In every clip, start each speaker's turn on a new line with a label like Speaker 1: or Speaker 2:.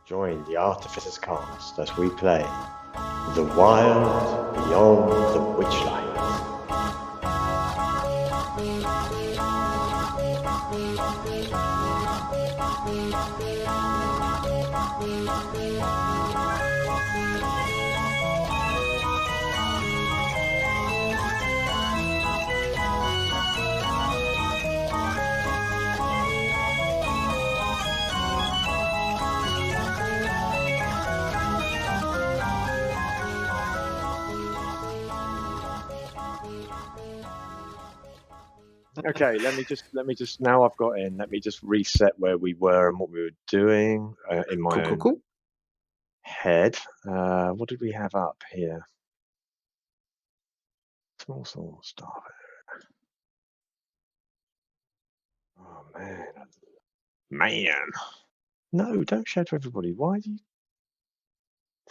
Speaker 1: Join the Artificers cast as we play The Wild Beyond the Witchlight. Okay, let me just now I've got in, let me just reset where we were and what we were doing in my own head. What did we have up here? Small stuff. Oh man. No, don't show to everybody. Why do you?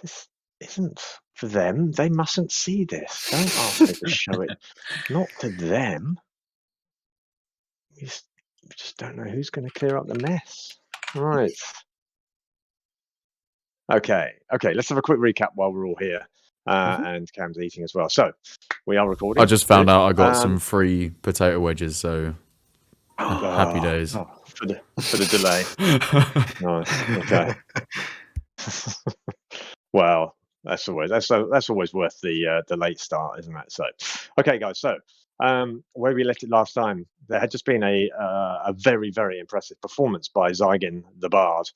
Speaker 1: This isn't for them. They mustn't see this. Don't ask me to show it. Not to them. We just don't know who's going to clear up the mess. Right. Okay. Let's have a quick recap while we're all here. And Cam's eating as well. So we are recording.
Speaker 2: I just found out I got some free potato wedges, so happy days.
Speaker 1: For the delay. Nice. Okay. Well, that's always worth the late start, isn't it? So, okay, guys. So, where we left it last time, there had just been a very, very impressive performance by Zygon the Bard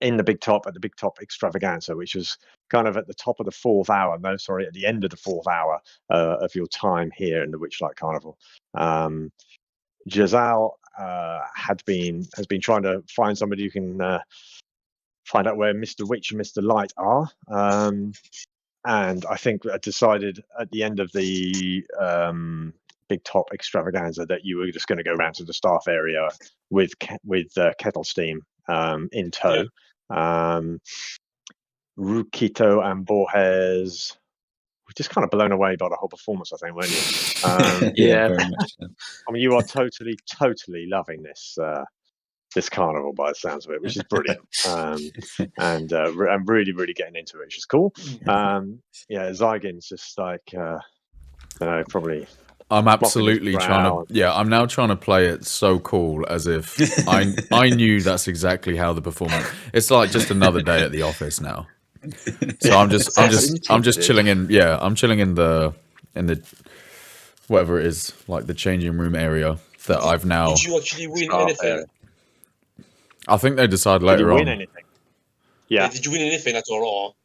Speaker 1: in the Big Top at the Big Top Extravaganza, which was kind of at the top of the fourth hour. No, sorry, at the end of the fourth hour of your time here in the Witchlight Carnival. Jazal has been trying to find somebody who can find out where Mr. Witch and Mr. Light are. And I think I decided at the end of the Big Top Extravaganza that you were just going to go around to the staff area with Kettle Steam in tow. Yeah. Rukito and Borges were just kind of blown away by the whole performance, I think, weren't you?
Speaker 3: Yeah, very much so.
Speaker 1: I mean, you are totally loving this carnival by the sounds of it, which is brilliant. And I'm really, really getting into it, which is cool. Yeah, Zygon's just like, I don't know, probably.
Speaker 2: I'm absolutely trying to. Yeah, I'm now trying to play it so cool, as if I knew that's exactly how the performance. It's like just another day at the office now. So I'm just chilling in. Yeah, I'm chilling in the whatever it is, like the changing room area that I've now.
Speaker 4: Did you actually win anything?
Speaker 2: I think they decide later
Speaker 1: on.
Speaker 2: Did you
Speaker 1: win anything? Yeah.
Speaker 4: Did you win anything at all?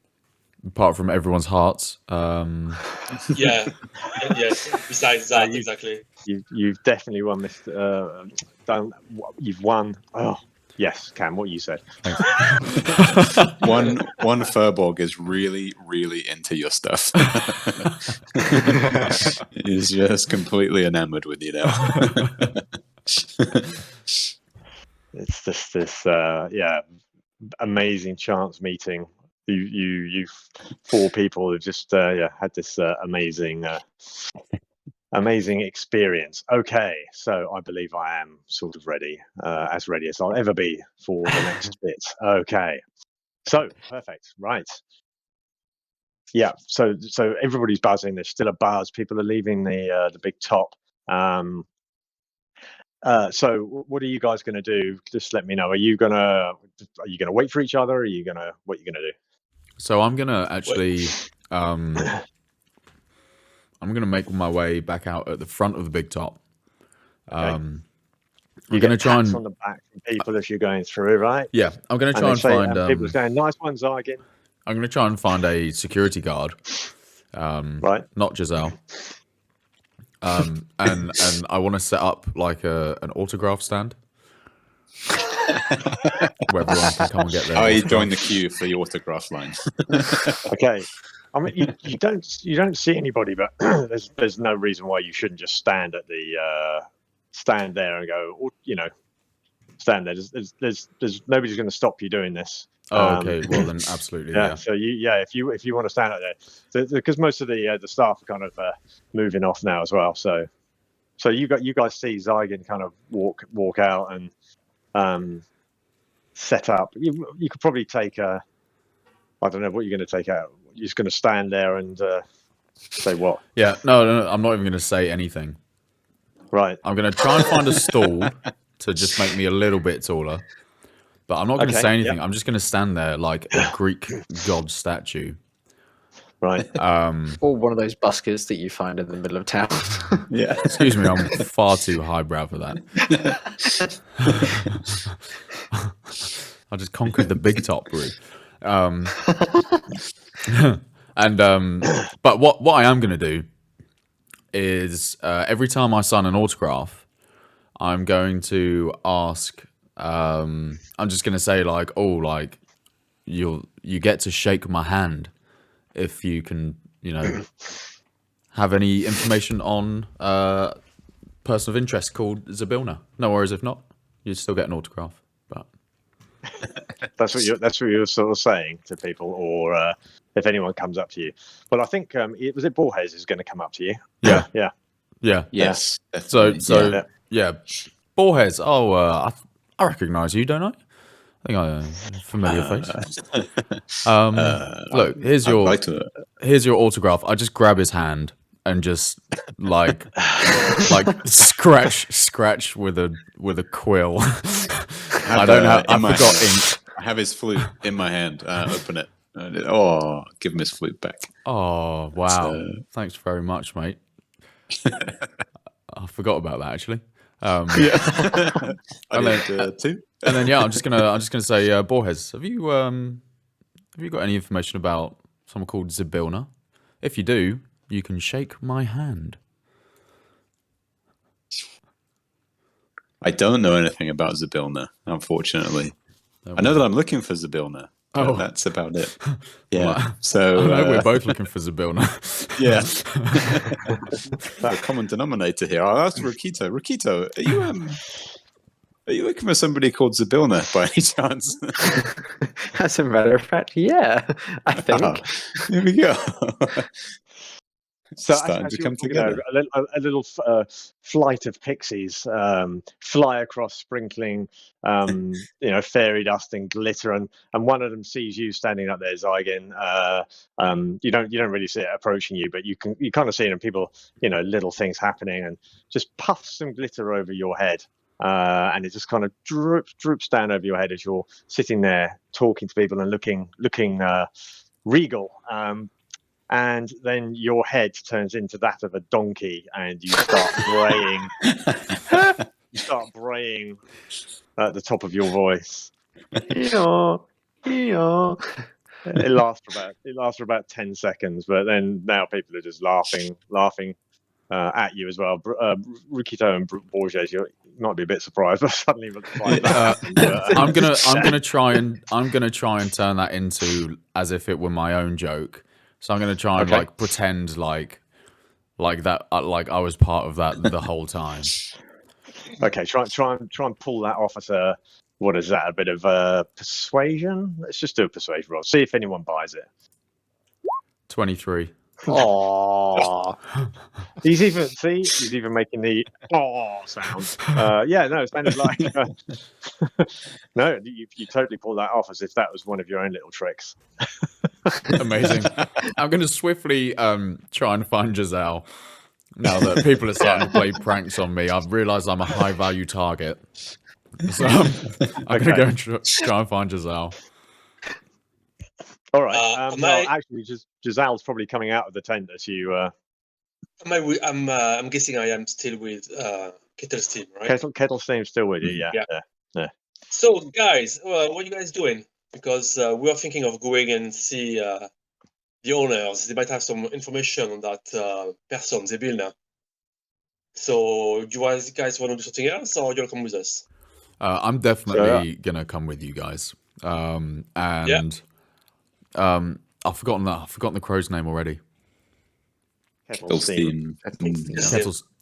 Speaker 2: Apart from everyone's hearts.
Speaker 4: Yeah. Besides that, exactly.
Speaker 1: You've definitely won this. You've won. Oh, yes, Cam. What you said.
Speaker 3: One Furbolg is really, really into your stuff. He's just completely enamored with you now.
Speaker 1: It's just this, amazing chance meeting. You four people have just had this amazing experience. Okay, so I believe I am sort of ready, as ready as I'll ever be for the next bit. Okay, so perfect, right? Yeah, so everybody's buzzing. There's still a buzz. People are leaving the Big Top. So what are you guys going to do? Just let me know. Are you gonna wait for each other? What are you gonna do?
Speaker 2: So I'm gonna actually, I'm gonna make my way back out at the front of the Big Top.
Speaker 1: Okay.
Speaker 2: I'm gonna try and
Speaker 1: on the back from people as you're going through, right?
Speaker 2: Yeah, I'm gonna try and find.
Speaker 1: People are saying, "Nice one, Zygon."
Speaker 2: I'm gonna try and find a security guard,
Speaker 1: right?
Speaker 2: Not Giselle. And I want to set up like an autograph stand where everyone can come and get their.
Speaker 3: Oh, you join the queue for the autograph line.
Speaker 1: Okay, I mean you don't see anybody, but there's no reason why you shouldn't just stand at the stand there and go, stand there. There's nobody's going to stop you doing this.
Speaker 2: Oh, okay. Well, then absolutely. Yeah.
Speaker 1: So if you want to stand out there, because most of the staff are kind of moving off now as well. So you guys see Zygon kind of walk out, and set up. You could probably take I don't know what you're going to take out. You're just going to stand there and say what?
Speaker 2: Yeah, no, I'm not even going to say anything.
Speaker 1: Right.
Speaker 2: I'm going to try and find a stool to just make me a little bit taller. But I'm not going to say anything. Yep. I'm just going to stand there like a Greek god statue.
Speaker 1: Right.
Speaker 5: Or one of those buskers that you find in the middle of town.
Speaker 3: Yeah.
Speaker 2: Excuse me, I'm far too highbrow for that. I just conquered the big top route. But what I am going to do is every time I sign an autograph, I'm going to ask. I'm just going to say like, oh, like you get to shake my hand if you can, have any information on a person of interest called Zabilna. No worries if not, you still get an autograph. But
Speaker 1: that's what you're sort of saying to people, or if anyone comes up to you. Well, I think was it Borges is going to come up to you.
Speaker 2: Yeah.
Speaker 1: Yeah.
Speaker 3: Yes.
Speaker 2: So Borges. Oh, I recognise you, don't I? I think I'm a familiar face. Look, here's your autograph. I just grab his hand and just like scratch with a quill. I don't know. I forgot ink.
Speaker 3: I have his flute in my hand. Open it. Give him his flute back.
Speaker 2: Oh wow! Thanks very much, mate. I forgot about that actually.
Speaker 3: I did too.
Speaker 2: And then I'm just gonna say, Borges, have you got any information about someone called Zabilna? If you do, you can shake my hand.
Speaker 3: I don't know anything about Zabilna, unfortunately. I know that I'm looking for Zabilna. Oh, that's about it. Yeah.
Speaker 2: Well,
Speaker 3: so
Speaker 2: I know we're both looking for Zabilna.
Speaker 3: Yeah. The common denominator here. I'll ask Rokito. Rokito, are you looking for somebody called Zabilna by any chance?
Speaker 5: As a matter of fact, yeah, I think.
Speaker 3: Here we go.
Speaker 1: So
Speaker 3: starting to come together.
Speaker 1: A little flight of pixies fly across, sprinkling, fairy dust and glitter, and one of them sees you standing up there, Zygon. You don't really see it approaching you, but you kind of see it, and people, little things happening, and just puffs some glitter over your head. And it just kind of droops down over your head as you're sitting there talking to people and looking regal. And then your head turns into that of a donkey, and you start braying. You start braying at the top of your voice. It lasts for about 10 seconds, but then now people are just laughing at you as well. Rukito and Borges, you might be a bit surprised, but suddenly
Speaker 2: I'm gonna try and turn that into as if it were my own joke. So I'm gonna try and pretend like that, like I was part of that the whole time.
Speaker 1: Okay, try and pull that off as a, what is that? A bit of persuasion. Let's just do a persuasion roll. See if anyone buys it.
Speaker 2: 23.
Speaker 1: Oh, he's even making the sound. It sounded like no. You totally pulled that off as if that was one of your own little tricks.
Speaker 2: Amazing. I'm going to swiftly try and find Giselle now that people are starting to play pranks on me. I've realised I'm a high value target, so I'm going to go and try and find Giselle.
Speaker 1: All right. Actually, Giselle's probably coming out of the tent as you.
Speaker 4: I'm guessing I am still with Kettle's team, right?
Speaker 1: Kettle's team's still with you, yeah.
Speaker 4: So, guys, what are you guys doing? Because we are thinking of going and see the owners. They might have some information on that person, Zabilna. So, do you guys want to do something else, or you'll come with us?
Speaker 2: I'm definitely gonna come with you guys. I've forgotten the crow's name already.
Speaker 1: Kettlestein.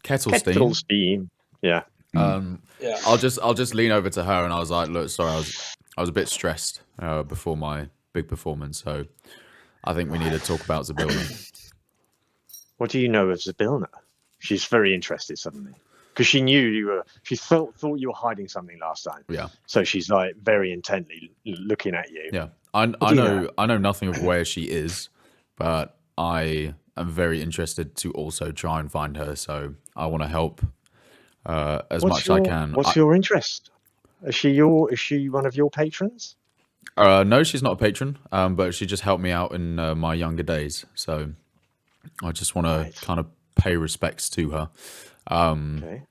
Speaker 2: Kettlestein.
Speaker 1: Yeah.
Speaker 2: I'll just lean over to her and I was like, look, sorry, I was a bit stressed before my big performance, so I think we need to talk about Zabilna.
Speaker 1: What do you know of Zabilna? She's very interested suddenly. because she knew you were. She thought you were hiding something last time.
Speaker 2: Yeah.
Speaker 1: So she's like very intently looking at you.
Speaker 2: Yeah. I know nothing of where she is, but I am very interested to also try and find her. So I want to help as much as I can.
Speaker 1: What's your interest? Is she one of your patrons?
Speaker 2: No, she's not a patron, but she just helped me out in my younger days. So I just want to kind of pay respects to her.
Speaker 1: Okay.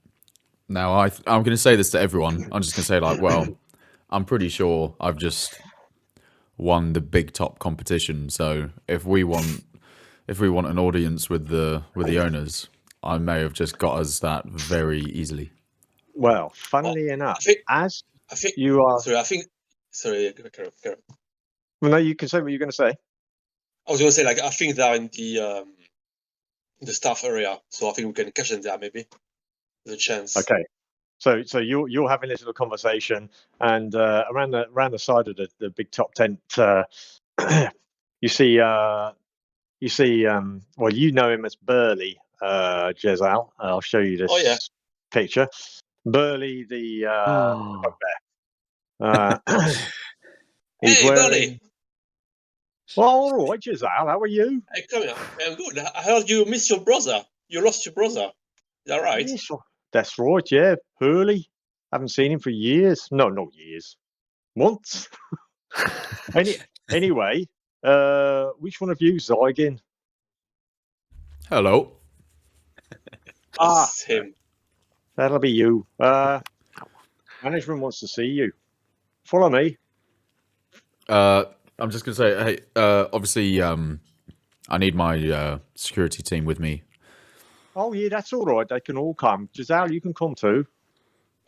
Speaker 2: Now, I'm going to say this to everyone. I'm just going to say, like, well, I'm pretty sure I've just won the big top competition. So if we want an audience with the owners, I may have just got us that very easily.
Speaker 1: Well, funnily enough,
Speaker 4: I think
Speaker 1: you are.
Speaker 4: Sorry, Carol.
Speaker 1: Well, no, you can say what you're going to say.
Speaker 4: I was going to say, like, I think they're in the staff area, so I think we can catch them there. Maybe there's a chance.
Speaker 1: Okay. So you're having this little conversation, and around the side of the big top tent, you see well, you know him as Burley, Jezal. I'll show you this picture. Burley, the bugbear. He's wearing.
Speaker 4: Burley.
Speaker 1: Well, all right, Jezal. How are you?
Speaker 4: Hey, come here. I'm good. I heard you missed your brother. You lost your brother. Is that right?
Speaker 1: Yes, that's right. Yeah, Hurley. Haven't seen him for years. No, not years. Months. Anyway, which one of you, Zygon?
Speaker 2: Hello.
Speaker 4: That's him.
Speaker 1: That'll be you. Management wants to see you. Follow me.
Speaker 2: I'm just going to say, hey, obviously, I need my security team with me.
Speaker 1: Oh, yeah, that's all right. They can all come. Giselle, you can come too.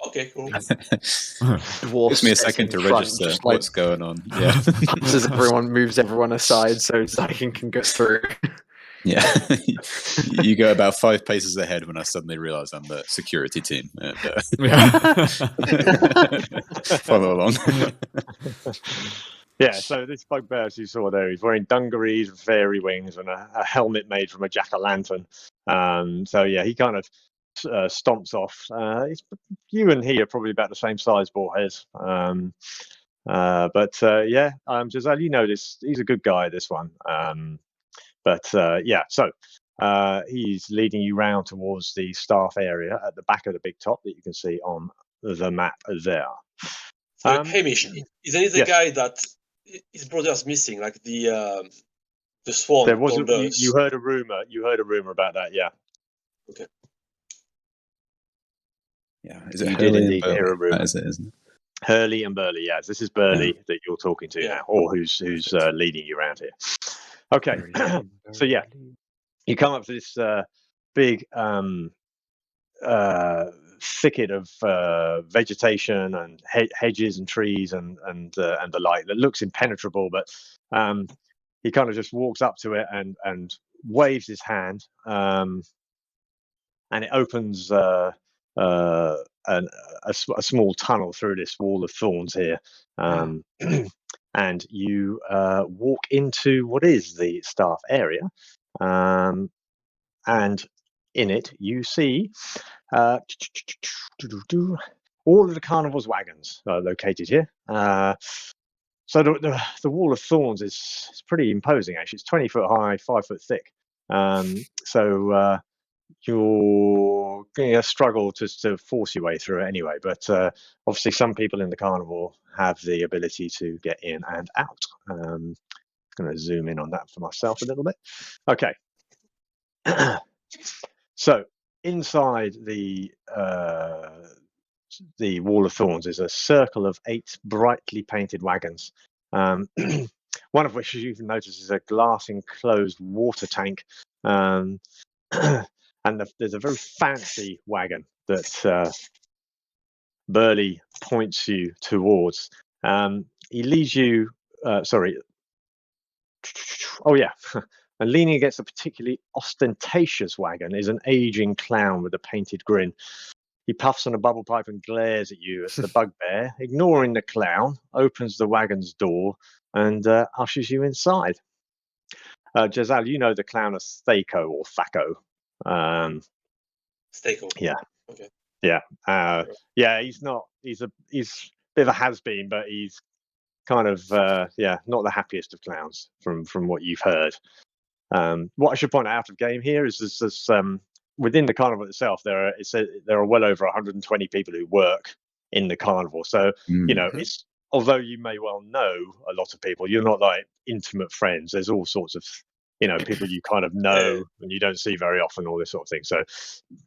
Speaker 4: Okay, cool.
Speaker 3: Gives me a second to register what's going on. Yeah.
Speaker 5: Moves everyone aside so Zygon can get through.
Speaker 3: Yeah. You go about 5 paces ahead when I suddenly realise I'm the security team. And, follow along.
Speaker 1: Yeah, so this bugbear, as you saw there, he's wearing dungarees with fairy wings and a helmet made from a jack-o'-lantern. So, yeah, he kind of stomps off. You and he are probably about the same size, Borges. Giselle, you know this. He's a good guy, this one. So he's leading you round towards the staff area at the back of the big top that you can see on the map there.
Speaker 4: So, Hamish, isn't he the guy that his brother's missing, like the swan?
Speaker 1: There was you heard a rumor. You heard a rumor about that, yeah.
Speaker 4: Okay.
Speaker 3: Yeah, is it
Speaker 1: you
Speaker 3: Hurley
Speaker 1: did indeed hear a rumor.
Speaker 3: That is it, isn't it?
Speaker 1: Hurley and Burley, yes. This is Burley that you're talking to now, or who's leading you around here. Okay, so yeah, you come up to this big thicket of vegetation and hedges and trees and the like that looks impenetrable, but he kind of just walks up to it and waves his hand, and it opens a small tunnel through this wall of thorns here, and you walk into what is the staff area, and in it you see all of the Carnival's wagons are located here. So the wall of thorns is pretty imposing, actually. It's 20 foot high, 5 foot thick. So you're going to struggle to force your way through it anyway. But obviously some people in the Carnival have the ability to get in and out. I'm going to zoom in on that for myself a little bit. Okay. So inside the wall of thorns is a circle of 8 brightly painted wagons, one of which, as you can notice, is a glass enclosed water tank, and there's a very fancy wagon that Burley points you towards. He leads you and leaning against a particularly ostentatious wagon is an aging clown with a painted grin. He puffs on a bubble pipe and glares at you as the bugbear, ignoring the clown, opens the wagon's door and ushers you inside. Giselle, you know the clown as Thako or Thako.
Speaker 4: Stako.
Speaker 1: Yeah.
Speaker 4: Okay.
Speaker 1: Yeah, he's not. He's a bit of a has-been, but he's kind of not the happiest of clowns from what you've heard. What I should point out of game here is this within the carnival itself, there are well over 120 people who work in the carnival. So it's, although you may well know a lot of people, you're not like intimate friends. There's all sorts of people you kind of know and you don't see very often, all this sort of thing. So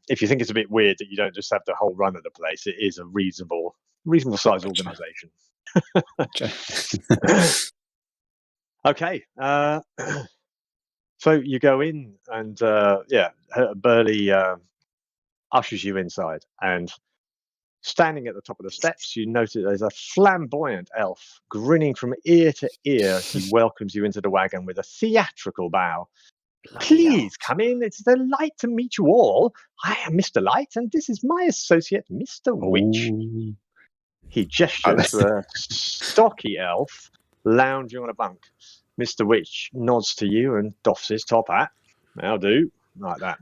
Speaker 1: if you think it's a bit weird that you don't just have the whole run of the place, it is a reasonable sized organization. Okay. So you go in and Burley ushers you inside, and standing at the top of the steps, you notice there's a flamboyant elf grinning from ear to ear. He welcomes you into the wagon with a theatrical bow. Please come in. It's a delight to meet you all. I am Mr. Light, and this is my associate, Mr. Witch. He gestures to a stocky elf lounging on a bunk. Mr. Witch nods to you and doffs his top hat. I'll do. Like that.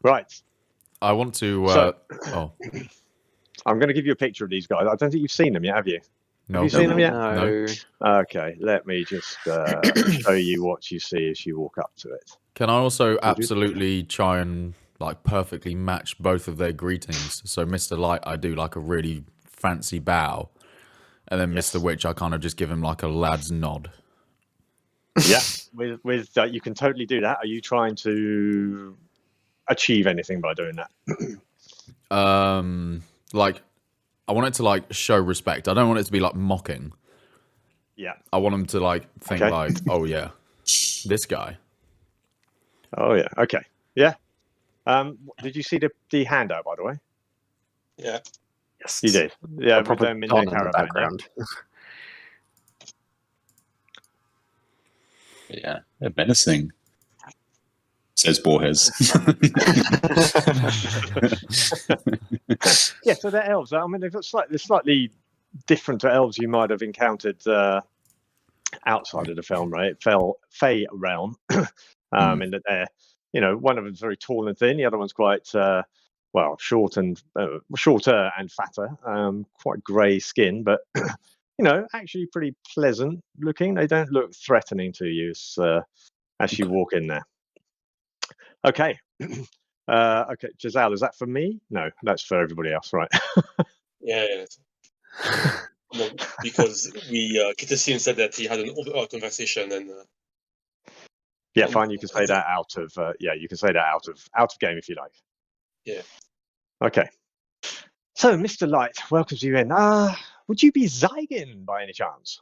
Speaker 1: Right.
Speaker 2: I want to...
Speaker 1: I'm going to give you a picture of these guys. I don't think you've seen them yet, have you?
Speaker 2: No.
Speaker 1: Have you seen them yet?
Speaker 5: No.
Speaker 1: Okay, let me just show you what you see as you walk up to it.
Speaker 2: Can I also absolutely try and like perfectly match both of their greetings? So Mr. Light, I do like a really fancy bow. And then Mr. Witch, I kind of just give him like a lad's nod.
Speaker 1: Yeah, with you can totally do that. Are you trying to achieve anything by doing that?
Speaker 2: Like, I want it to like show respect. I don't want it to be like mocking.
Speaker 1: Yeah.
Speaker 2: I want him to like think like, oh yeah, this guy.
Speaker 1: Oh yeah. Okay. Yeah. Did you see the handout, by the way?
Speaker 4: Yeah.
Speaker 5: Yes.
Speaker 1: You did. Yeah.
Speaker 5: Proper
Speaker 1: Don in
Speaker 5: Don
Speaker 1: the
Speaker 5: in the
Speaker 1: caravan,
Speaker 5: background.
Speaker 3: Yeah, they're menacing. Says Borges.
Speaker 1: Yeah, so they're elves. I mean, they're slightly different to elves you might have encountered outside of the film, right? Fey realm, in that they're, one of them's very tall and thin, the other one's quite shorter and fatter, quite grey skin, but actually pretty pleasant looking. They don't look threatening to you as you walk in there. Okay. Okay, Giselle, is that for me? No, that's for everybody else, right?
Speaker 4: Yeah. No, because Kittersin said that he had an overall conversation, and
Speaker 1: yeah, fine. You can say that out of you can say that out of game if you like.
Speaker 4: Yeah.
Speaker 1: Okay. So, Mr. Light welcomes you in. Would you be Zygon by any chance?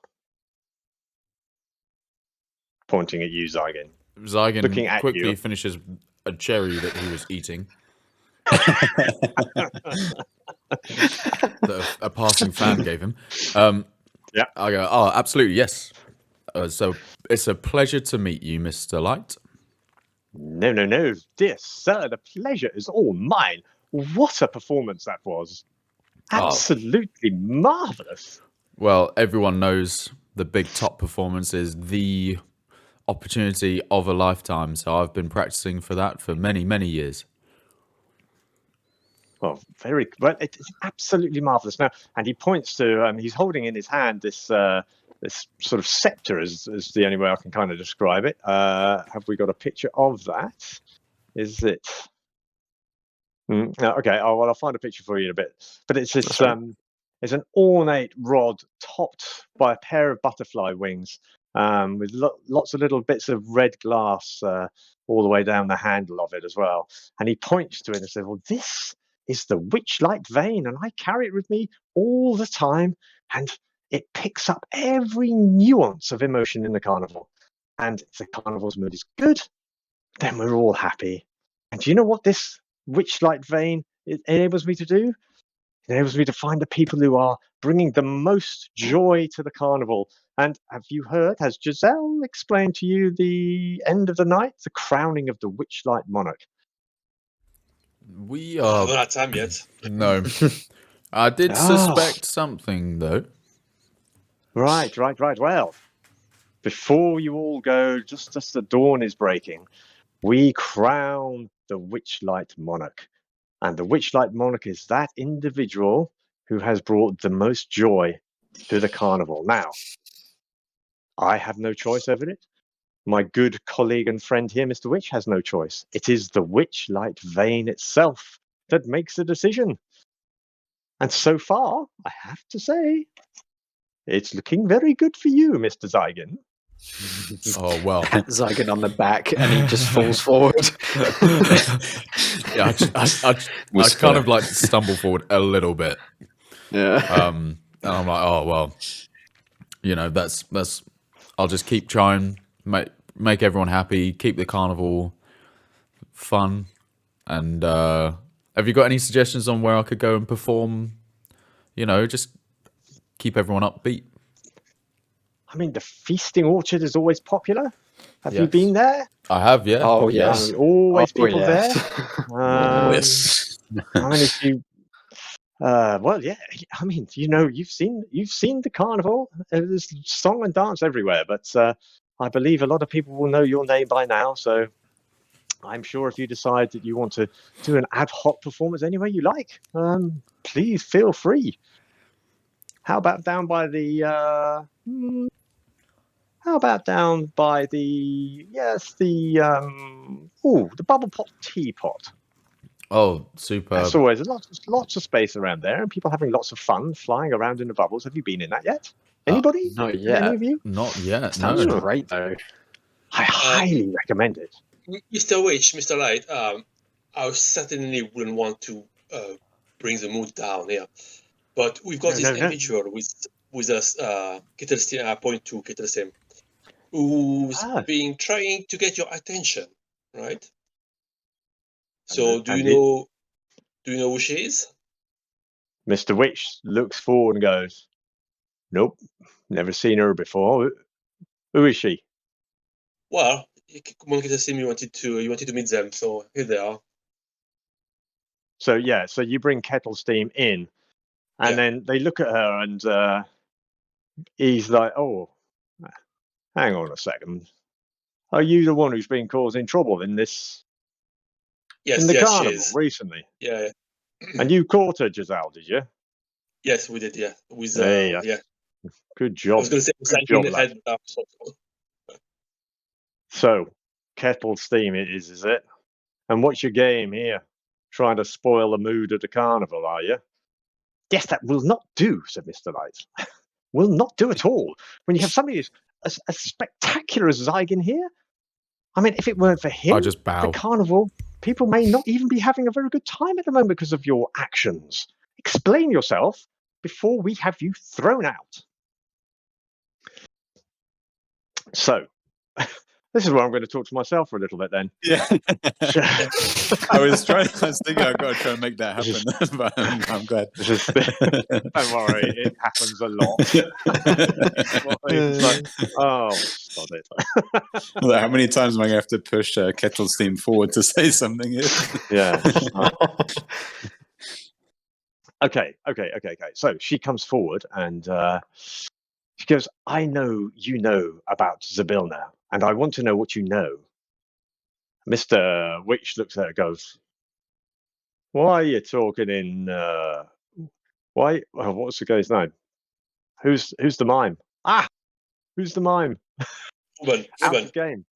Speaker 1: Pointing at you, Zygon.
Speaker 2: Zygon
Speaker 1: Looking at
Speaker 2: quickly
Speaker 1: you.
Speaker 2: finishes a cherry that he was eating. That a passing fan gave him.
Speaker 1: Yeah.
Speaker 2: I go, oh, absolutely, yes. So it's a pleasure to meet you, Mr. Light.
Speaker 1: No. Dear sir, the pleasure is all mine. What a performance that was. Absolutely marvellous.
Speaker 2: Well, everyone knows the big top performance is the opportunity of a lifetime. So I've been practicing for that for many, many years.
Speaker 1: Well, it's absolutely marvellous. Now, and he points to, he's holding in his hand this sort of scepter is the only way I can kind of describe it. Have we got a picture of that? Is it? Okay. Oh, well, I'll find a picture for you in a bit. But it's this. It's an ornate rod topped by a pair of butterfly wings, with lots of little bits of red glass all the way down the handle of it as well. And he points to it and says, "Well, this is the Witchlight vein, and I carry it with me all the time, and it picks up every nuance of emotion in the carnival. And if the carnival's mood is good, then we're all happy. And do you know what this Witchlight vein enables me to do? It enables me to find the people who are bringing the most joy to the carnival. And have you heard, has Giselle explained to you the end of the night, the crowning of the Witchlight monarch?"
Speaker 2: We
Speaker 4: I
Speaker 2: are...
Speaker 4: haven't had time yet.
Speaker 2: No. I did suspect something, though.
Speaker 1: Right. Well, before you all go, just as the dawn is breaking, we crown the Witchlight monarch. And the Witchlight monarch is that individual who has brought the most joy to the carnival. Now, I have no choice over it. My good colleague and friend here, Mr. Witch, has no choice. It is the Witchlight vein itself that makes the decision. And so far, I have to say, it's looking very good for you, Mr. Zygon.
Speaker 2: Oh, well.
Speaker 5: Pat Zygon on the back, and he just falls forward.
Speaker 2: Yeah, I kind of like stumble forward a little bit.
Speaker 5: Yeah.
Speaker 2: And I'm like, oh, well, that's I'll just keep trying, make everyone happy, keep the carnival fun. And have you got any suggestions on where I could go and perform? Just keep everyone upbeat.
Speaker 1: I mean, the feasting orchard is always popular. Have you
Speaker 2: Yes.
Speaker 1: been there?
Speaker 2: I have, yeah.
Speaker 5: Oh, yes.
Speaker 1: Always
Speaker 5: Oh,
Speaker 1: people
Speaker 5: yes.
Speaker 1: there.
Speaker 3: Yes.
Speaker 1: I mean, if you, well, yeah. I mean, you've seen the carnival. There's song and dance everywhere. But I believe a lot of people will know your name by now. So I'm sure if you decide that you want to do an ad hoc performance anywhere you like, please feel free. How about down by the? How about down by the? Yes, the bubble pot teapot.
Speaker 2: Oh, super.
Speaker 1: That's always lots of space around there, and people having lots of fun flying around in the bubbles. Have you been in that yet? Anybody?
Speaker 5: Not yet.
Speaker 1: Any of you?
Speaker 2: Not yet,
Speaker 5: Sounds
Speaker 2: no.
Speaker 5: great, though.
Speaker 1: I highly recommend it.
Speaker 4: Mr. Witch, Mr. Light, I certainly wouldn't want to bring the mood down here. But we've got this individual with us, Kettlestein, I point to Kettlestein, who's been trying to get your attention, right? So do you know who she is?
Speaker 1: Mr. Witch looks forward and goes, "Nope, never seen her before. Who is she?"
Speaker 4: Well, come on, Kettlestein, you wanted to meet them, so here they are.
Speaker 1: So you bring Kettlestein in, and then they look at her, and he's like, "Oh, hang on a second. Are you the one who's been causing trouble in this?
Speaker 4: Yes,
Speaker 1: in the
Speaker 4: yes,
Speaker 1: carnival
Speaker 4: she is.
Speaker 1: recently?
Speaker 4: Yeah.
Speaker 1: And you caught her, Giselle, did you?"
Speaker 4: Yes, we did. Yeah, with
Speaker 1: Yeah. Good job.
Speaker 4: I was going to say
Speaker 1: Good job,
Speaker 4: head.
Speaker 1: So, Kettlestein it is it? And what's your game here? Trying to spoil the mood of the carnival, are you? Yes, that will not do, said Mr. Light. Will not do at all. When you have somebody as spectacular as Zygon here, I mean, if it weren't for him,
Speaker 2: I just bow.
Speaker 1: the carnival, people may not even be having a very good time at the moment because of your actions. Explain yourself before we have you thrown out. So, this is where I'm going to talk to myself for a little bit then.
Speaker 3: Yeah. I was thinking I've got to try and make that happen, but I'm glad.
Speaker 1: Don't worry, it happens a lot. It's like, oh, stop it.
Speaker 3: Well, how many times am I going to have to push Kettlestein forward to say something here?
Speaker 1: Yeah. Okay. So she comes forward and she goes, "I know you know about Zabilna, and I want to know what you know." Mr. Witch looks at her and goes, "Why are you talking in... why? Well, what's the guy's name? Who's the mime? Who's the mime?
Speaker 4: Ruben.
Speaker 1: Out of game.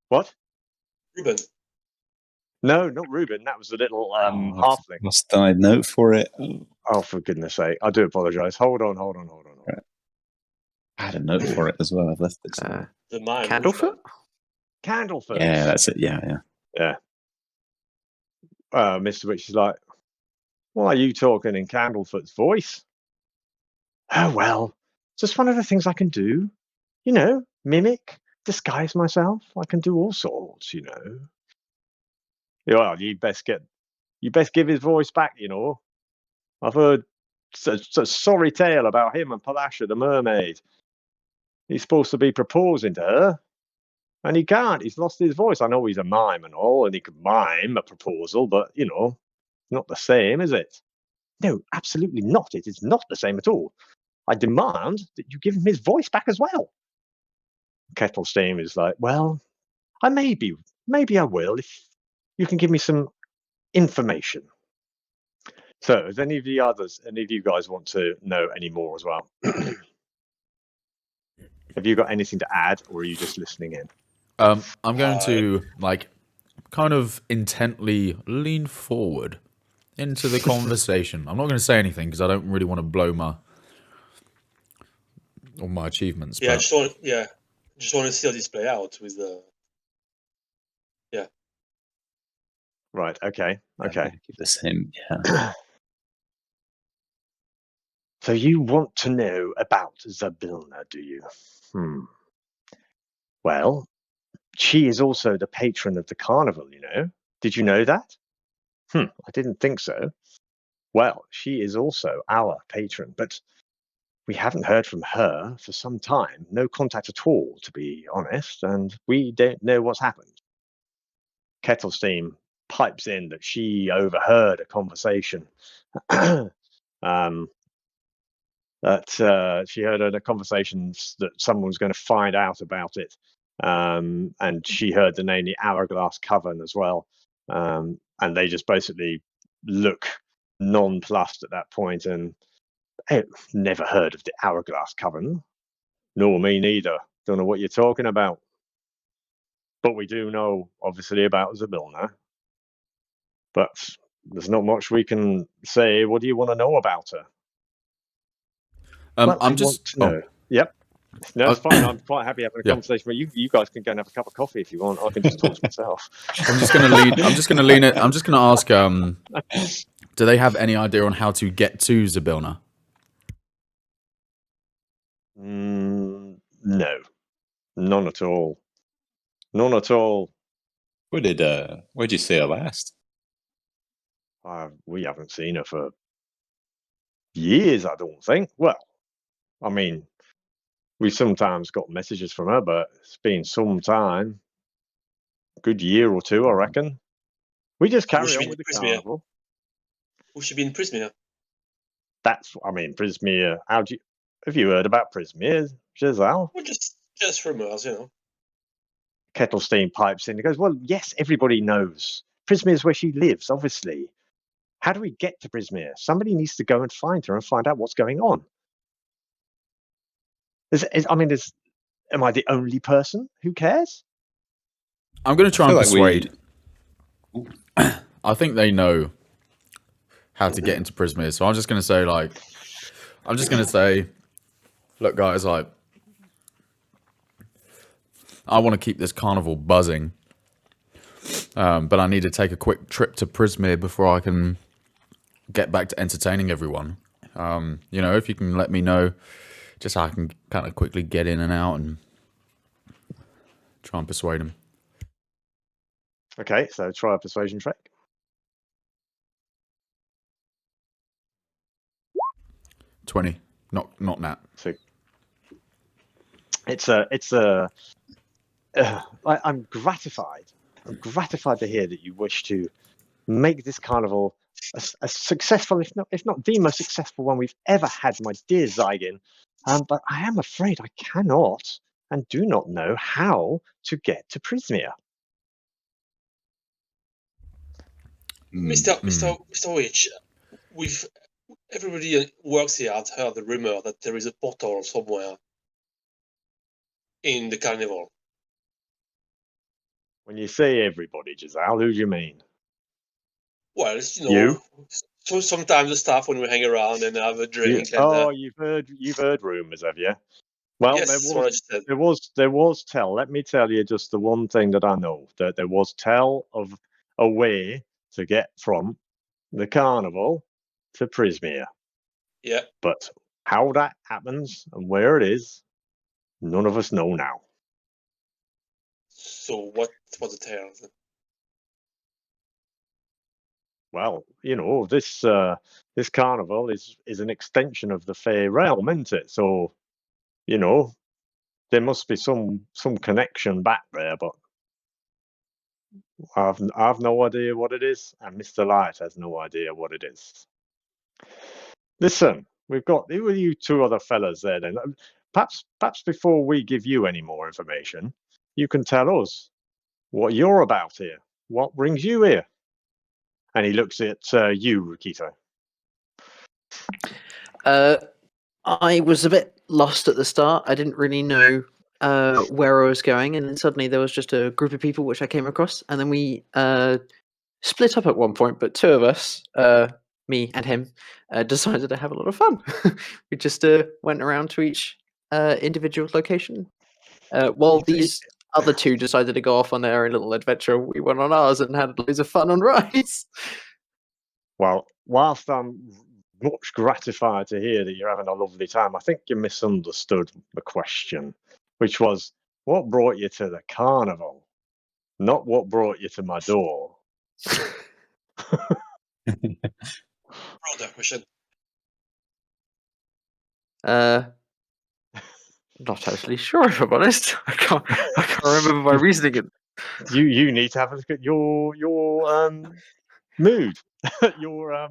Speaker 1: What?
Speaker 4: Ruben.
Speaker 1: No, not Ruben. That was the little halfling.
Speaker 3: Must I note for it?
Speaker 1: Oh, for goodness sake. I do apologise. Hold on.
Speaker 3: Right. I had a note for it as well. I've left it.
Speaker 4: The mime.
Speaker 5: Candlefoot?
Speaker 1: Candlefoot.
Speaker 3: Yeah, that's it. Yeah.
Speaker 1: Mr. Witch is like, "Why are you talking in Candlefoot's voice?" "Oh, well, it's just one of the things I can do. Mimic, disguise myself. I can do all sorts, Well, you best give his voice back, I've heard such a sorry tale about him and Palasha the mermaid. He's supposed to be proposing to her, and he can't. He's lost his voice. I know he's a mime and all, and he could mime a proposal, but, not the same, is it?" "No, absolutely not. It is not the same at all. I demand that you give him his voice back as well." Kettlestein is like, "Well, maybe I will if you can give me some information." So, does any of you guys want to know any more as well? Have you got anything to add, or are you just listening in?
Speaker 2: I'm going to kind of intently lean forward into the conversation. I'm not going to say anything because I don't really want to blow all my achievements.
Speaker 4: Yeah,
Speaker 2: but...
Speaker 4: just want to see how this play out with the. Yeah.
Speaker 1: Right. Okay. Okay.
Speaker 3: Keep the same. Yeah.
Speaker 1: So you want to know about Zabilna, do you? Well, she is also the patron of the carnival, you know. Did you know that? I didn't think so. Well, she is also our patron, but we haven't heard from her for some time. No contact at all, to be honest, and we don't know what's happened. Kettlestein pipes in that she overheard a conversation. That she heard the conversations that someone was going to find out about it. And she heard the name, the Hourglass Coven, as well. And they just basically look nonplussed at that point. And never heard of the Hourglass Coven. Nor me neither. Don't know what you're talking about. But we do know, obviously, about Zabilna. But there's not much we can say. What do you want to know about her? Well,
Speaker 2: I'm just
Speaker 1: want to know. Yep. No, it's fine. I'm quite happy having a conversation. But you guys can go and have a cup of coffee if you want. I can just talk to myself.
Speaker 2: I'm just going to lean. I'm just going to lean it. I'm just going to ask. Do they have any idea on how to get to Zabilna?
Speaker 1: No, none at all. None at all.
Speaker 3: Where'd you see her last?
Speaker 1: We haven't seen her for years, I don't think. Well, I mean, we sometimes got messages from her, but it's been some time. A good year or two, I reckon. We just carry on with the carnival.
Speaker 4: Who should be in Prismeer?
Speaker 1: Prismeer. Have you heard about Prismeer, Giselle?
Speaker 4: Well, just rumors, you know.
Speaker 1: Kettlestein pipes in. He goes, well, yes, everybody knows. Prismeer is where she lives, obviously. How do we get to Prismeer? Somebody needs to go and find her and find out what's going on. Am I the only person who cares?
Speaker 2: I'm going to try and persuade. I think they know how to get into Prismeer, so I'm just going to say, look, guys, I want to keep this carnival buzzing, but I need to take a quick trip to Prismeer before I can get back to entertaining everyone. If you can let me know just how I can kind of quickly get in and out and try and persuade them.
Speaker 1: Okay, so try a persuasion check.
Speaker 2: 20, not Nat.
Speaker 1: So I'm gratified. I'm gratified to hear that you wish to make this carnival a successful, if not the most successful one we've ever had, my dear Zygon. But I am afraid I cannot and do not know how to get to Prismeer.
Speaker 4: Mr. Witch, everybody who works here has heard the rumor that there is a portal somewhere in the carnival.
Speaker 1: When you say everybody, Giselle, who do you mean?
Speaker 4: Well, you. So sometimes the staff, when we hang around and have a drink.
Speaker 1: You've heard rumors, have you? Well,
Speaker 4: yes,
Speaker 1: there was tell. Let me tell you just the one thing that I know, that there was tell of a way to get from the carnival to Prismeer.
Speaker 4: Yeah.
Speaker 1: But how that happens and where it is, none of us know now.
Speaker 4: So what was the tale?
Speaker 1: Well, this carnival is an extension of the Fey realm, isn't it? So, there must be some connection back there, but I've no idea what it is, and Mr. Light has no idea what it is. Listen, we've got you two other fellas there. Then perhaps before we give you any more information, you can tell us what you're about here. What brings you here? And he looks at you, Rikito.
Speaker 5: I was a bit lost at the start. I didn't really know where I was going, and then suddenly there was just a group of people which I came across, and then we split up at one point. But two of us, me and him, decided to have a lot of fun. We just went around to each individual location, while these other two decided to go off on their own little adventure. We went on ours and had loads of fun on rides.
Speaker 1: Well, whilst I'm much gratified to hear that you're having a lovely time, I think you misunderstood the question, which was, what brought you to the carnival? Not what brought you to my door.
Speaker 4: Broader question.
Speaker 5: Not totally sure, if I'm honest. I can't remember my reasoning.
Speaker 1: You need to have a look at your mood, your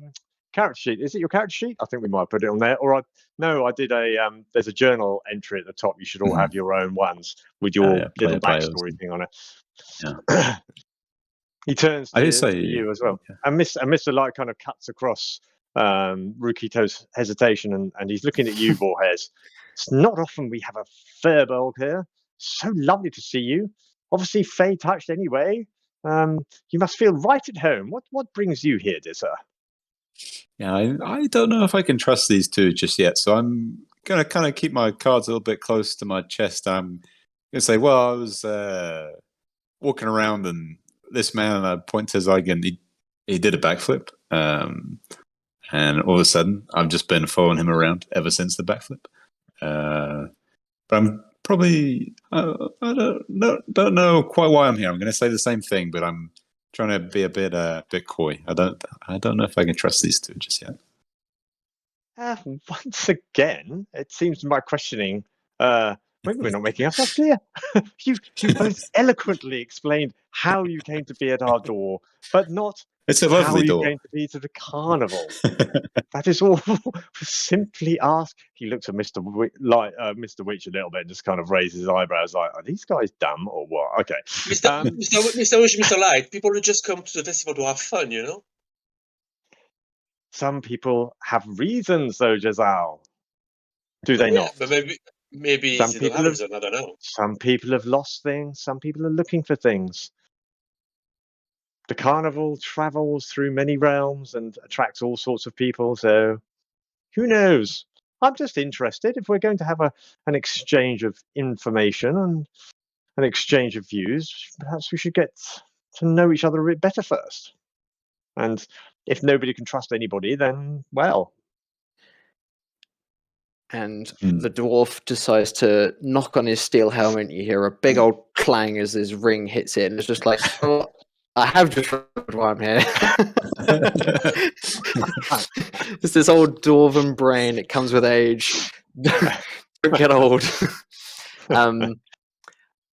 Speaker 1: character sheet. Is it your character sheet? I think we might put it on there. Or I did a there's a journal entry at the top. You should all have your own ones with your little backstory thing on it.
Speaker 3: Yeah.
Speaker 1: He turns to you as well, and Mr. Light kind of cuts across Rukito's hesitation, and he's looking at you, Borges. It's not often we have a Furbolg here. So lovely to see you. Obviously, Fey touched anyway. You must feel right at home. What brings you here, dear sir?
Speaker 3: Yeah, I don't know if I can trust these two just yet, so I'm going to kind of keep my cards a little bit close to my chest. I'm going to say, well, I was walking around, and this man, I point to Zygon, he did a backflip, and all of a sudden, I've just been following him around ever since the backflip. But I'm probably I don't know quite why I'm here. I'm going to say the same thing, but I'm trying to be a bit coy. I don't know if I can trust these two just yet.
Speaker 1: Once again, it seems my questioning. Maybe we're not making ourselves clear. You both eloquently explained how you came to be at our door, but not
Speaker 3: it's a lovely
Speaker 1: how you
Speaker 3: door.
Speaker 1: came to be to the carnival. That is all. Simply ask. He looks at Mr. Witch a little bit and just kind of raises his eyebrows like, are these guys dumb or what? Okay.
Speaker 4: Mr. Witch, Mr. Light, people who just come to the festival to have fun, you know?
Speaker 1: Some people have reasons, though, Jazal. Do they not?
Speaker 4: But maybe
Speaker 1: some
Speaker 4: they
Speaker 1: people
Speaker 4: don't have reason, I don't know.
Speaker 1: Some people have lost things. Some people are looking for things. The carnival travels through many realms and attracts all sorts of people, so who knows? I'm just interested. If we're going to have an exchange of information and an exchange of views, perhaps we should get to know each other a bit better first. And if nobody can trust anybody, then, well.
Speaker 5: And the dwarf decides to knock on his steel helmet. You hear a big old clang as his ring hits it, and it's just like, oh, I have just remembered why I'm here. It's this old dwarven brain. It comes with age. Don't get old.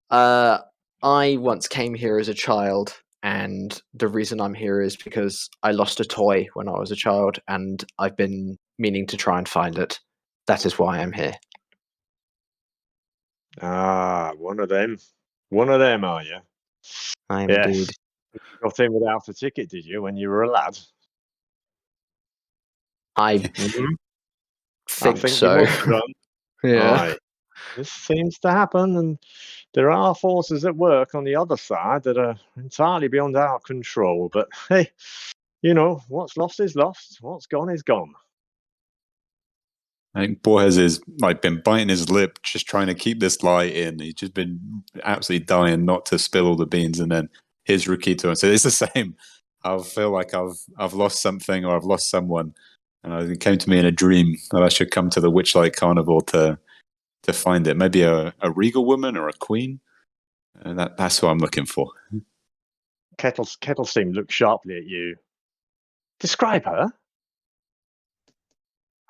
Speaker 5: I once came here as a child, and the reason I'm here is because I lost a toy when I was a child, and I've been meaning to try and find it. That is why I'm here.
Speaker 1: Ah, one of them. One of them, are you?
Speaker 5: I am indeed.
Speaker 1: You got in without a ticket, did you, when you were a lad?
Speaker 5: I think so. Yeah.
Speaker 1: Right. This seems to happen, and there are forces at work on the other side that are entirely beyond our control. But hey, you know, what's lost is lost. What's gone is gone.
Speaker 3: I think Borges has been biting his lip, just trying to keep this lie in. He's just been absolutely dying not to spill all the beans, and then here's Rukito and said, "It's the same. I feel like I've lost something or I've lost someone, and it came to me in a dream that I should come to the Witchlight Carnival to find it. Maybe a regal woman or a queen. That's what I'm looking for."
Speaker 1: Kettlestein looks sharply at you. Describe her.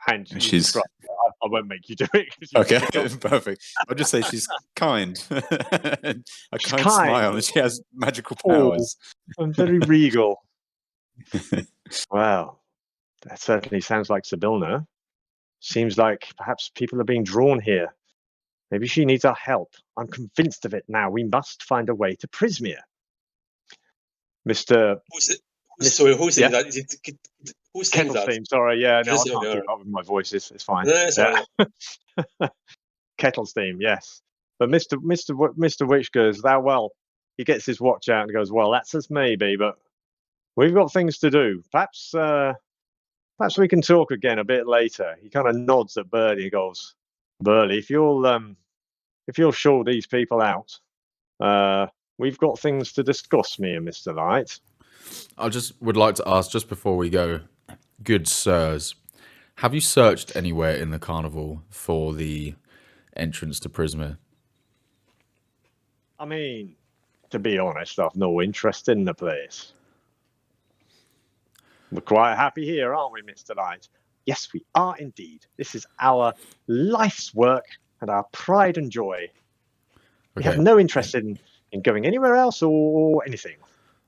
Speaker 1: And
Speaker 3: she's.
Speaker 1: I won't make you do it.
Speaker 3: Okay, perfect. I'll just say she's kind. She's kind smile, and she has magical powers.
Speaker 1: And very regal. Well, that certainly sounds like Zabilna. Seems like perhaps people are being drawn here. Maybe she needs our help. I'm convinced of it now. We must find a way to Prismeer. Mr.
Speaker 4: Sorry, who's saying
Speaker 1: Yeah.
Speaker 4: that? Is it who's saying
Speaker 1: Kettle
Speaker 4: that?
Speaker 1: Steam. Sorry, yeah, no, I
Speaker 4: Just-
Speaker 1: can't
Speaker 4: okay,
Speaker 1: keep up with my voices. It's fine.
Speaker 4: No, sorry.
Speaker 1: Kettle Steam, yes. But Mr. Witch goes, "Thou well." He gets his watch out and goes, "Well, that's us maybe, but we've got things to do. Perhaps we can talk again a bit later." He kind of nods at Burley and goes, "Burley, if you'll show these people out, we've got things to discuss, me and Mr. Light."
Speaker 2: I just would like to ask, just before we go, good sirs, have you searched anywhere in the carnival for the entrance to Prismeer?
Speaker 1: I mean, to be honest, I've no interest in the place. We're quite happy here, aren't we, Mr. Light? Yes, we are indeed. This is our life's work and our pride and joy. We have no interest in going anywhere else or anything.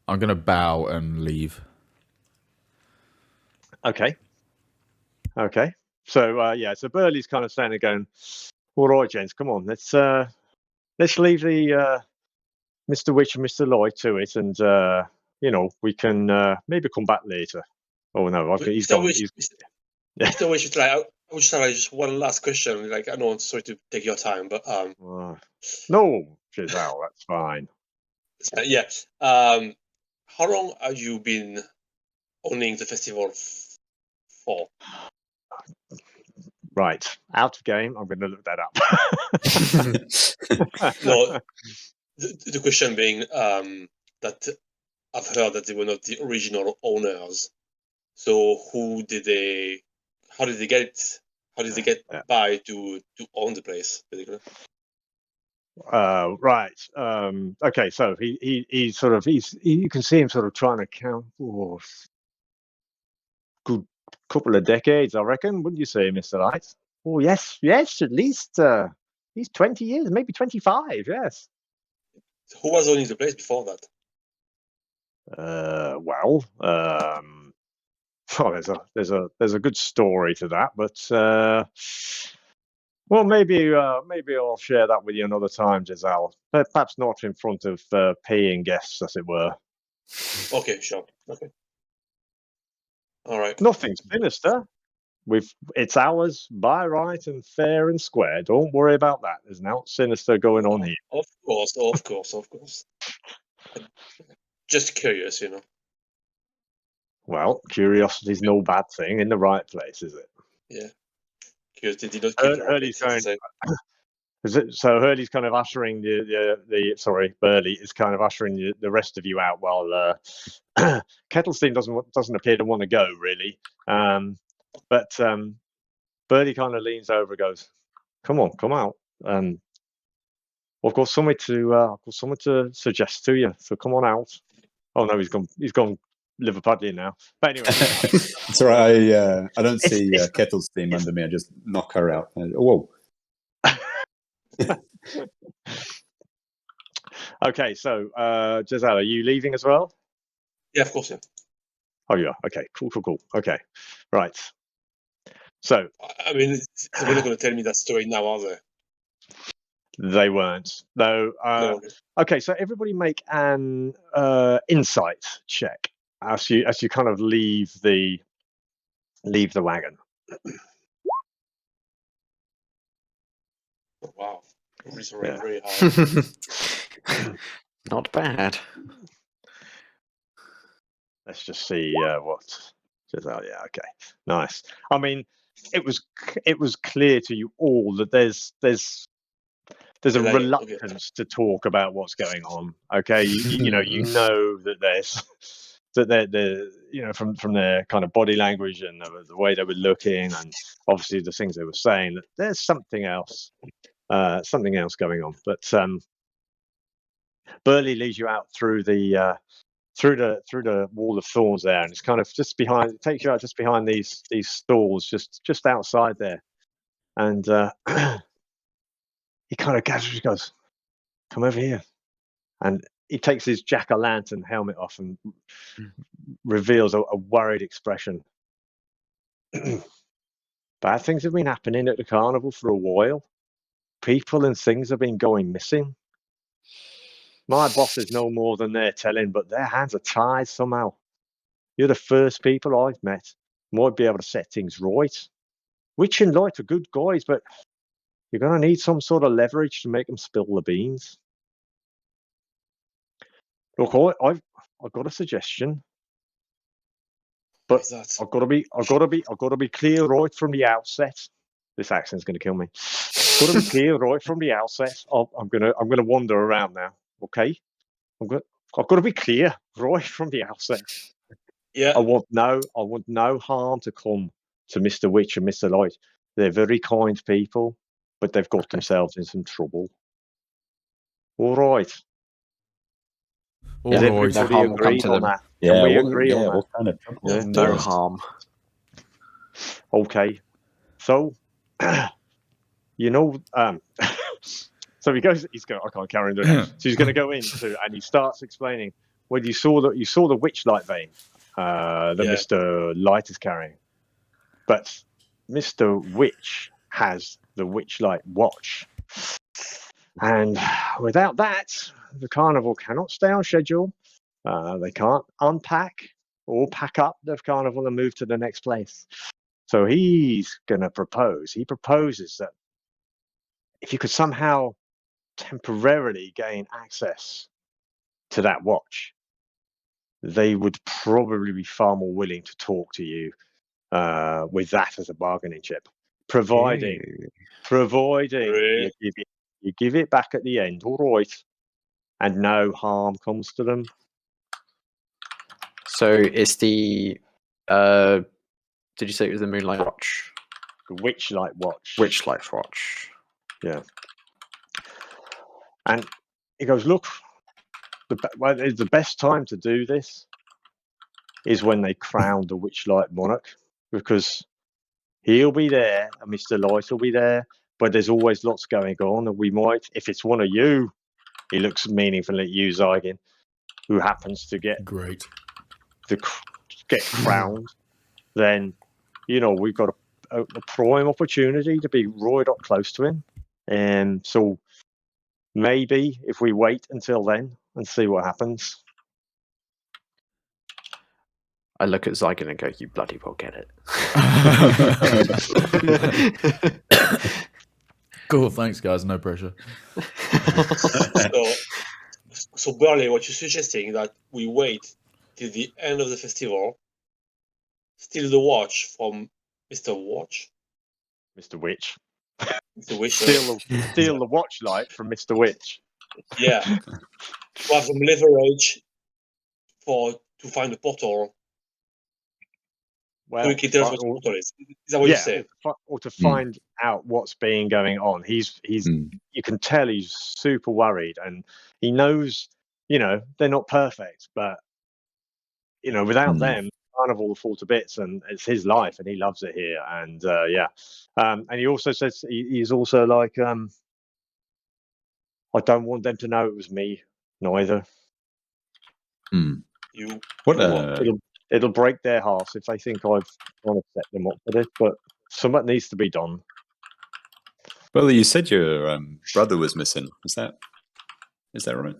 Speaker 2: I'm going to bow and leave.
Speaker 1: Okay. So, so Burley's kind of standing there going, "All right, gents, come on, let's leave the Mr. Witch and Mr. Light to it, and we can maybe come back later." Oh no, he's gone.
Speaker 4: Mr. Witch, I would just have just one last question. Like, I know, sorry to take your time, but
Speaker 1: no, Giselle, that's fine.
Speaker 4: Yeah. How long have you been owning the festival for?
Speaker 1: Right, out of game. I'm going to look that up.
Speaker 4: No, the question being that I've heard that they were not the original owners. So how did they get by to own the place, basically?
Speaker 1: Right. Okay. So you can see him sort of trying to count for good couple of decades, I reckon. Wouldn't you say, Mr. Light? Oh yes, at least 20 years, maybe 25. Yes.
Speaker 4: Who was owning the place before that?
Speaker 1: There's a good story to that, but well, maybe I'll share that with you another time, Giselle. Perhaps not in front of paying guests, as it were.
Speaker 4: Okay, sure. Okay. All right.
Speaker 1: Nothing's sinister. It's ours by right and fair and square. Don't worry about that. There's nothing sinister going on here.
Speaker 4: Of course. Just curious,
Speaker 1: Well, curiosity's no bad thing in the right place, is it?
Speaker 4: Yeah. Curiosity did not kill the
Speaker 1: Hurley's
Speaker 4: rabbit,
Speaker 1: so Hurley's kind of ushering Burley is kind of ushering the rest of you out while Kettlestein doesn't appear to want to go really, but Burley kind of leans over and goes, "Come on, come out. I've got something to suggest to you. So come on out." Oh no, he's gone Liverpudlian now. But anyway,
Speaker 3: it's all right. I don't see Kettlestein under me. I just knock her out. Whoa.
Speaker 1: Okay, so Giselle, are you leaving as well?
Speaker 4: Yeah, of course, yeah.
Speaker 1: Oh, yeah. Okay, cool. Okay, right. So,
Speaker 4: I mean, they're not going to tell me that story now, are they?
Speaker 1: They weren't. No.
Speaker 4: No.
Speaker 1: Okay, so everybody make an insight check as you kind of leave the wagon.
Speaker 4: Oh, wow. It's very high.
Speaker 5: Not bad.
Speaker 1: Let's just see what. Yeah, okay, nice. I mean, it was clear to you all that there's a reluctance to talk about what's going on. Okay, you know that there's that they're from their kind of body language and the way they were looking, and obviously the things they were saying, that there's something else going on. But Burley leads you out through the wall of thorns there, and it's kind of just behind. It takes you out just behind these stalls, just outside there, and he kind of gathers. He goes, "Come over here," and he takes his jack-o'-lantern helmet off and reveals a worried expression. Bad things have been happening at the carnival for a while. People and things have been going missing. My bosses know more than they're telling, but their hands are tied somehow. You're the first people I've met. Might be able to set things right. Witch and Light are good guys, but you're going to need some sort of leverage to make them spill the beans. Look, I've got a suggestion, but I've got to be clear right from the outset. This accent's going to kill me. Got to be clear right from the outset. I'm gonna wander around now. Okay, I've got to be clear right from the outset.
Speaker 4: Yeah.
Speaker 1: I want no harm to come to Mr. Witch and Mr. Light. They're very kind people, but they've got themselves in some trouble. All right. Does everybody agree on that?
Speaker 3: Yeah,
Speaker 1: Can we agree on that?
Speaker 3: What kind of trouble?
Speaker 5: No harm.
Speaker 1: Okay. So, you know, so I can't carry on doing it. So he's going to go into, and he starts explaining, well, you saw the Witchlight vein that Mr. Light is carrying. But Mr. Witch has the Witchlight watch. And without that, the carnival cannot stay on schedule. They can't unpack or pack up the carnival and move to the next place. So he's going to propose. He proposes that if you could somehow temporarily gain access to that watch, they would probably be far more willing to talk to you with that as a bargaining chip, providing you give it back at the end, all right, and no harm comes to them.
Speaker 5: So it's the did you say it was the Moonlight Watch?
Speaker 1: The Witchlight watch.
Speaker 5: Witchlight Watch.
Speaker 1: Yeah. And he goes, look, the best time to do this is when they crown the Witchlight monarch, because he'll be there and Mr. Light will be there, but there's always lots going on, and we might, if it's one of you, he looks meaningfully at you, Zygon, who happens to get crowned, then, you know, we've got a prime opportunity to be right up close to him. And so maybe if we wait until then and see what happens.
Speaker 5: I look at Zygon and go, you bloody well get it.
Speaker 2: Cool, thanks guys, no pressure.
Speaker 4: So Burley, what you're suggesting that we wait till the end of the festival, steal the watch from Mr. Watch?
Speaker 1: Mr. Witch.
Speaker 4: Mr. Witch.
Speaker 1: Steal the Watchlight from Mr. Witch.
Speaker 4: Yeah. To have some leverage to find the portal.
Speaker 1: Well,
Speaker 4: we can tell us what the portal is. Is that what you're saying?
Speaker 1: Or to find out what's being going on. He's you can tell he's super worried, and he knows, you know, they're not perfect, but you know, without them, Carnival will fall to bits, and it's his life, and he loves it here. And and he also says he's also like, I don't want them to know it was me, neither. It'll break their hearts if they think I've want to set them up for this, but something needs to be done.
Speaker 3: Well, you said your brother was missing. Is that right?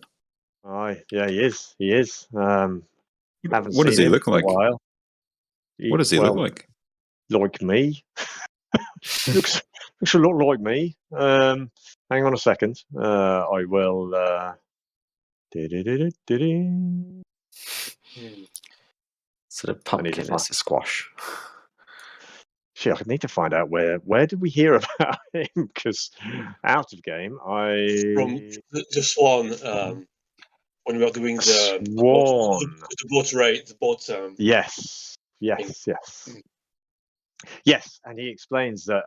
Speaker 1: Aye, yeah, he is. He is.
Speaker 3: What does he look like? What does he look like?
Speaker 1: Like me. looks a lot like me. Hang on a second. I will.
Speaker 5: Sort of pumpkin is a squash.
Speaker 1: Shit, I need to find out where did we hear about him? Because out of game,
Speaker 4: from the Swan. When we were doing the boat raid, the boat.
Speaker 1: Yes, and he explains that.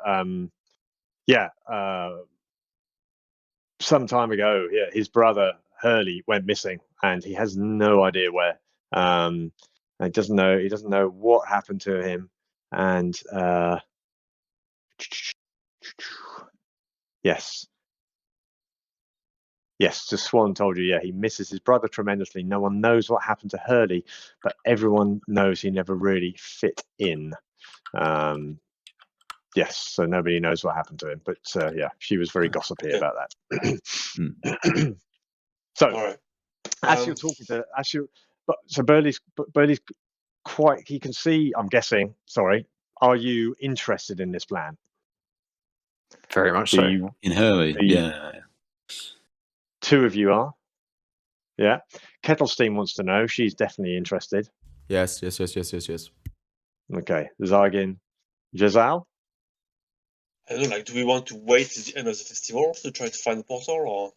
Speaker 1: Some time ago, his brother Hurley went missing, and he has no idea where. And he doesn't know what happened to him, and yes, the Swan told you, he misses his brother tremendously. No one knows what happened to Hurley, but everyone knows he never really fit in. Yes, so nobody knows what happened to him, but she was very gossipy about that. So,
Speaker 4: all right.
Speaker 1: as you're talking to, so Burley's quite. He can see. I'm guessing. Sorry. Are you interested in this plan?
Speaker 5: Very much so.
Speaker 3: In Hurley, yeah.
Speaker 1: Two of you are. Yeah. Kettlestein wants to know. She's definitely interested.
Speaker 2: Yes.
Speaker 1: Okay. Zargin, Jazal.
Speaker 4: I don't know, like, do we want to wait till the end of the festival to try to find the portal, or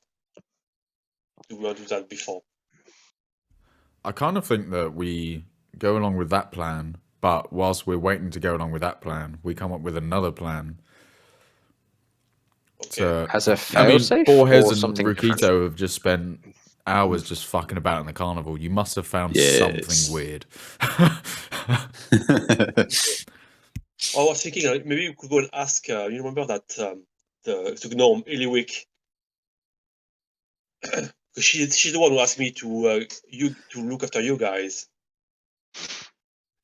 Speaker 4: do we want to do that before?
Speaker 2: I kind of think that we go along with that plan, but whilst we're waiting to go along with that plan, we come up with another plan.
Speaker 4: Okay.
Speaker 5: As a fail-safe
Speaker 2: Borges
Speaker 5: or
Speaker 2: and
Speaker 5: something
Speaker 2: Rukito
Speaker 5: different?
Speaker 2: have just spent hours just fucking about in the carnival. You must have found something weird.
Speaker 4: I was thinking maybe we could go and ask. You remember that the gnome Illywick? Because she's the one who asked me to look after you guys,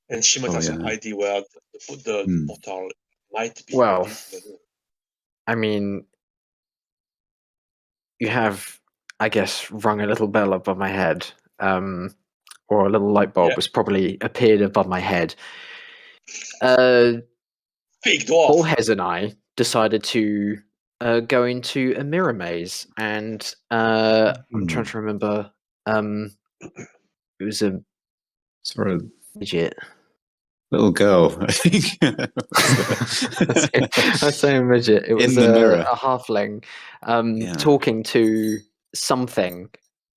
Speaker 4: and she might have some idea where the portal might be.
Speaker 5: Well, I mean, you have, I guess, rung a little bell above my head, or a little light bulb has probably appeared above my head.
Speaker 4: Big dwarf.
Speaker 5: Borges and I decided to go into a mirror maze, and I'm trying to remember. It was a midget.
Speaker 3: Little girl, I think.
Speaker 5: I say a midget. It was
Speaker 3: In the mirror.
Speaker 5: a halfling talking to something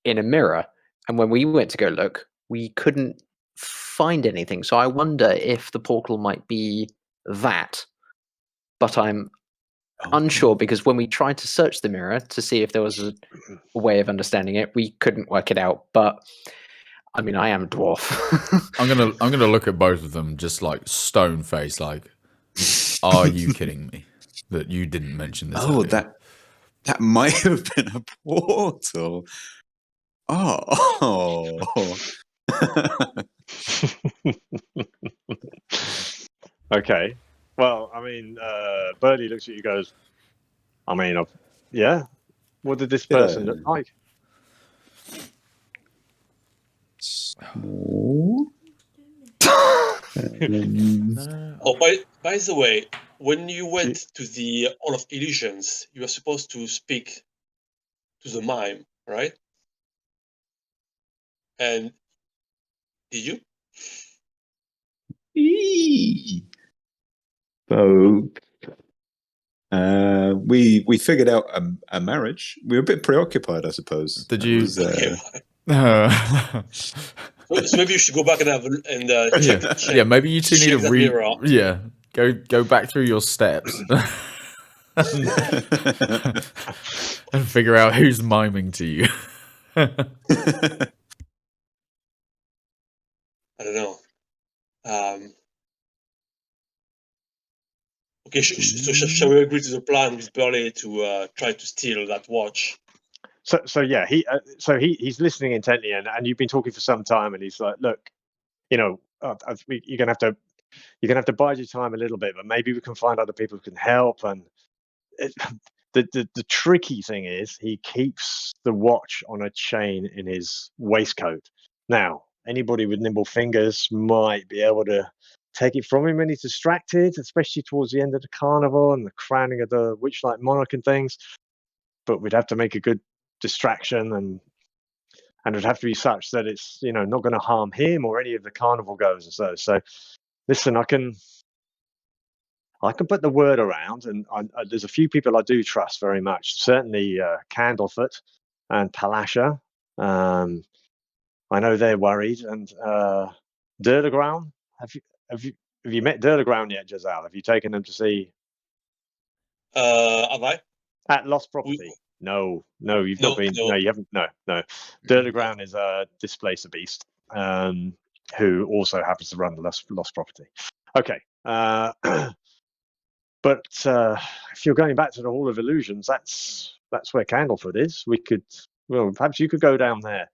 Speaker 5: in a mirror, and when we went to go look, we couldn't find anything. So I wonder if the portal might be that, but I'm unsure because when we tried to search the mirror to see if there was a way of understanding it, we couldn't work it out. But I mean, I am a dwarf.
Speaker 2: I'm gonna look at both of them just like stone face, like, are you kidding me that you didn't mention this?
Speaker 3: Oh,
Speaker 2: earlier?
Speaker 3: that might have been a portal. Oh.
Speaker 1: Okay. Well, I mean, Birdie looks at you, goes, I mean, yeah. What did this person look like?
Speaker 4: By the way, when you went to the Hall of Illusions, you were supposed to speak to the mime, right? And did you?
Speaker 3: So we figured out a marriage. We were a bit preoccupied, I suppose.
Speaker 2: Did you?
Speaker 4: Okay. So maybe you should go back and check.
Speaker 2: Yeah, maybe you two need to
Speaker 4: mirror.
Speaker 2: Yeah, go back through your steps and figure out who's miming to you.
Speaker 4: I don't know. Okay, so shall we agree to the plan with Burley to try to steal that watch?
Speaker 1: So yeah, he's listening intently, and you've been talking for some time, and he's like, look, you're gonna have to bide your time a little bit, but maybe we can find other people who can help. And the tricky thing is he keeps the watch on a chain in his waistcoat. Now, anybody with nimble fingers might be able to take it from him when he's distracted, especially towards the end of the carnival and the crowning of the Witchlight monarch and things. But we'd have to make a good distraction, and it'd have to be such that it's not going to harm him or any of the carnival goers and so listen, I can put the word around, and there's a few people I do trust very much, certainly Candlefoot and Palasha. I know they're worried, and Durdeground. Have you met Durdeground yet, Jazal? Have you taken them to see
Speaker 4: Have I?
Speaker 1: At Lost Property? No, you've not been. No, you haven't. No. Durdeground is a displacer beast, who also happens to run the Lost Property. Okay, but if you're going back to the Hall of Illusions, that's where Candlefoot is. Perhaps you could go down there,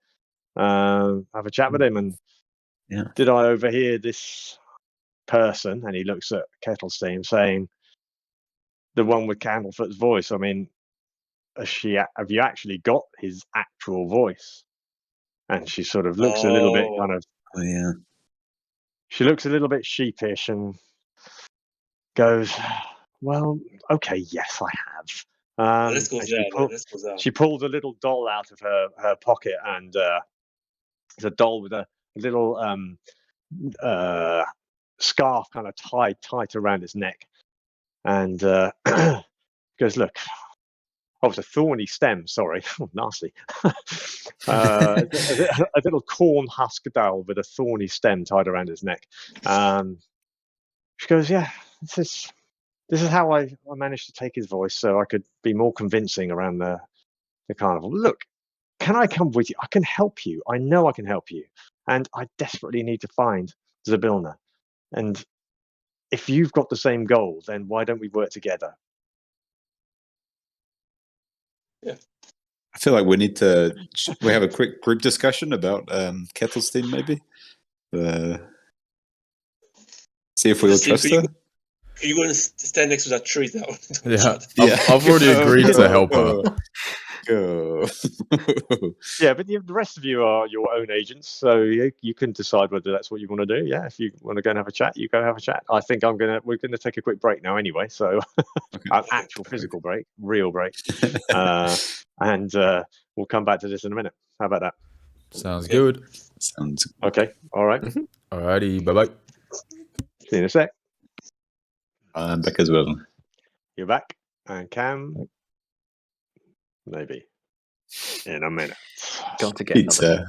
Speaker 1: have a chat with him, and did I overhear this person? And he looks at Kettlestein saying, the one with Candlefoot's voice. I mean, have you actually got his actual voice? And she sort of looks a little bit kind of.
Speaker 3: Oh yeah.
Speaker 1: She looks a little bit sheepish and goes, "Well, okay, yes, I have."
Speaker 4: Let's go
Speaker 1: And
Speaker 4: there. Let's go there.
Speaker 1: she pulled a little doll out of her pocket, and it's a doll with a little scarf kind of tied tight around its neck. And goes, "Look, oh, it's a thorny stem, sorry." Oh, nasty. A little corn husk doll with a thorny stem tied around its neck. She goes, "Yeah, this is how I managed to take his voice so I could be more convincing around the carnival. Look, can I come with you? I can help you. I know I can help you. And I desperately need to find Zabilna. And if you've got the same goal, then why don't we work together?"
Speaker 4: Yeah.
Speaker 3: I feel like we need to. We have a quick group discussion about Kettlestein, maybe. See if we all trust her.
Speaker 4: Can you go and stand next to that tree now?
Speaker 2: Yeah, I've already agreed to help her.
Speaker 3: Go.
Speaker 1: Yeah, but the rest of you are your own agents, so you can decide whether that's what you want to do. Yeah, if you want to go and have a chat, you go have a chat. I think we're gonna take a quick break now anyway. So an actual physical break, real break, and we'll come back to this in a minute. How about that?
Speaker 2: Sounds good.
Speaker 3: Sounds
Speaker 1: okay. All right.
Speaker 2: Alrighty, bye.
Speaker 1: See you in a sec.
Speaker 3: I'm back as well.
Speaker 1: You're back, and Cam, maybe in a minute.
Speaker 5: Got to get
Speaker 3: Pizza.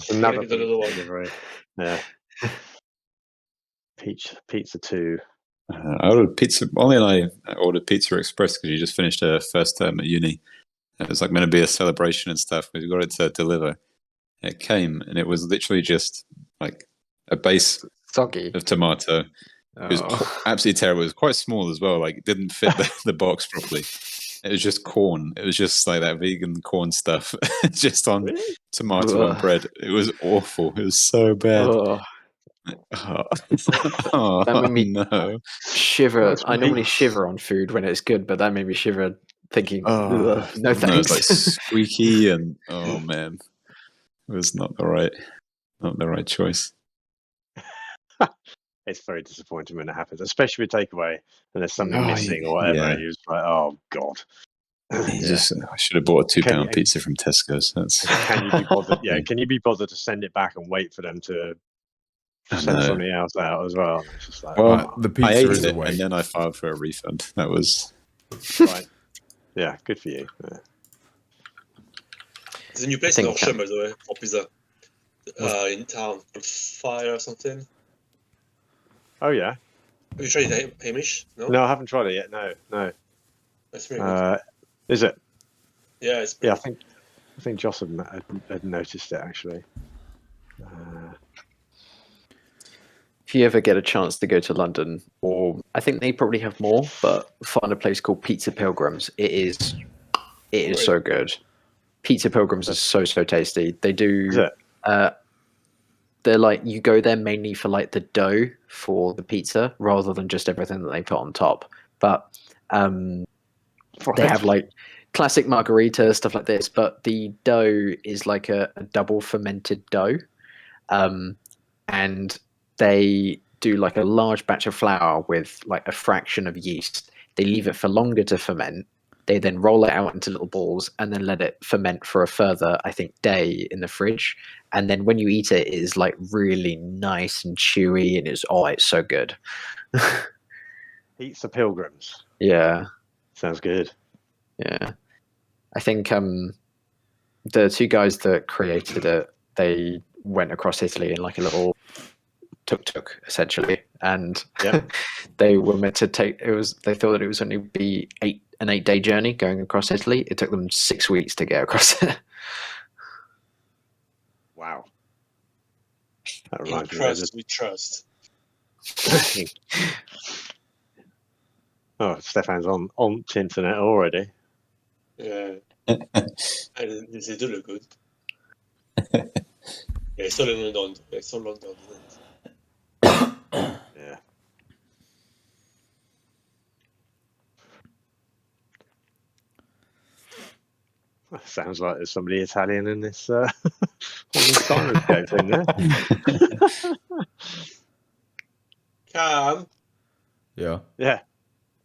Speaker 1: Another delivery. Yeah. Pizza 2.
Speaker 3: I ordered pizza. Ollie and I ordered Pizza Express because you just finished her first term at uni. It was like meant to be a celebration and stuff. We got it to deliver. It came and it was literally just like a base
Speaker 5: Soggy
Speaker 3: of tomato. It was absolutely terrible. It was quite small as well. Like it didn't fit the box properly. It was just corn. It was just like that vegan corn stuff, just on tomato and bread. It was awful. It was so bad.
Speaker 5: That made me shiver. I normally shiver on food when it's good, but that made me shiver thinking, no thanks.
Speaker 3: No, it was like squeaky and oh man, it was not the right choice.
Speaker 1: It's very disappointing when it happens, especially with takeaway and there's something missing or whatever.
Speaker 3: Yeah.
Speaker 1: You're just like, oh god.
Speaker 3: I should have bought a £2 pizza from Tesco's.
Speaker 1: Can you be bothered? Yeah, can you be bothered to send it back and wait for them to send something else out as well? It's just like,
Speaker 2: the pizza is away,
Speaker 3: and then I filed for a refund. That was
Speaker 1: right. Yeah, good for you. Yeah.
Speaker 4: There's a new place in Horsham, by the way, for pizza in town called Fire or something.
Speaker 1: Oh yeah.
Speaker 4: Have you tried it, Hamish?
Speaker 1: No, I haven't tried it yet. No.
Speaker 4: That's really good.
Speaker 1: Is it?
Speaker 4: Yeah, it's
Speaker 1: I think Joss had noticed it actually.
Speaker 5: If you ever get a chance to go to London, or I think they probably have more, but find a place called Pizza Pilgrims. It is so good. Pizza Pilgrims is so tasty. They do. They're like, you go there mainly for like the dough for the pizza rather than just everything that they put on top. But they have like classic margarita, stuff like this, but the dough is like a double fermented dough. And they do like a large batch of flour with like a fraction of yeast. They leave it for longer to ferment. They then roll it out into little balls and then let it ferment for a further, I think, day in the fridge. And then when you eat it, it is like really nice and chewy, and it's so good.
Speaker 1: Pizza Pilgrims.
Speaker 5: Yeah.
Speaker 1: Sounds good.
Speaker 5: Yeah. I think the two guys that created it, they went across Italy in like a little tuk-tuk essentially, and they were meant to take they thought that it was only be an 8-day journey going across Italy. It took them 6 weeks to get across it.
Speaker 1: Wow. That
Speaker 4: reminds me. We trust.
Speaker 1: Oh, Stefan's on internet already.
Speaker 4: Yeah. They do look good. Yeah, it's all in London. It's all London.
Speaker 1: Yeah. Sounds like there's somebody Italian in this Time escape in there.
Speaker 4: Cam,
Speaker 2: Yeah.
Speaker 1: Yeah.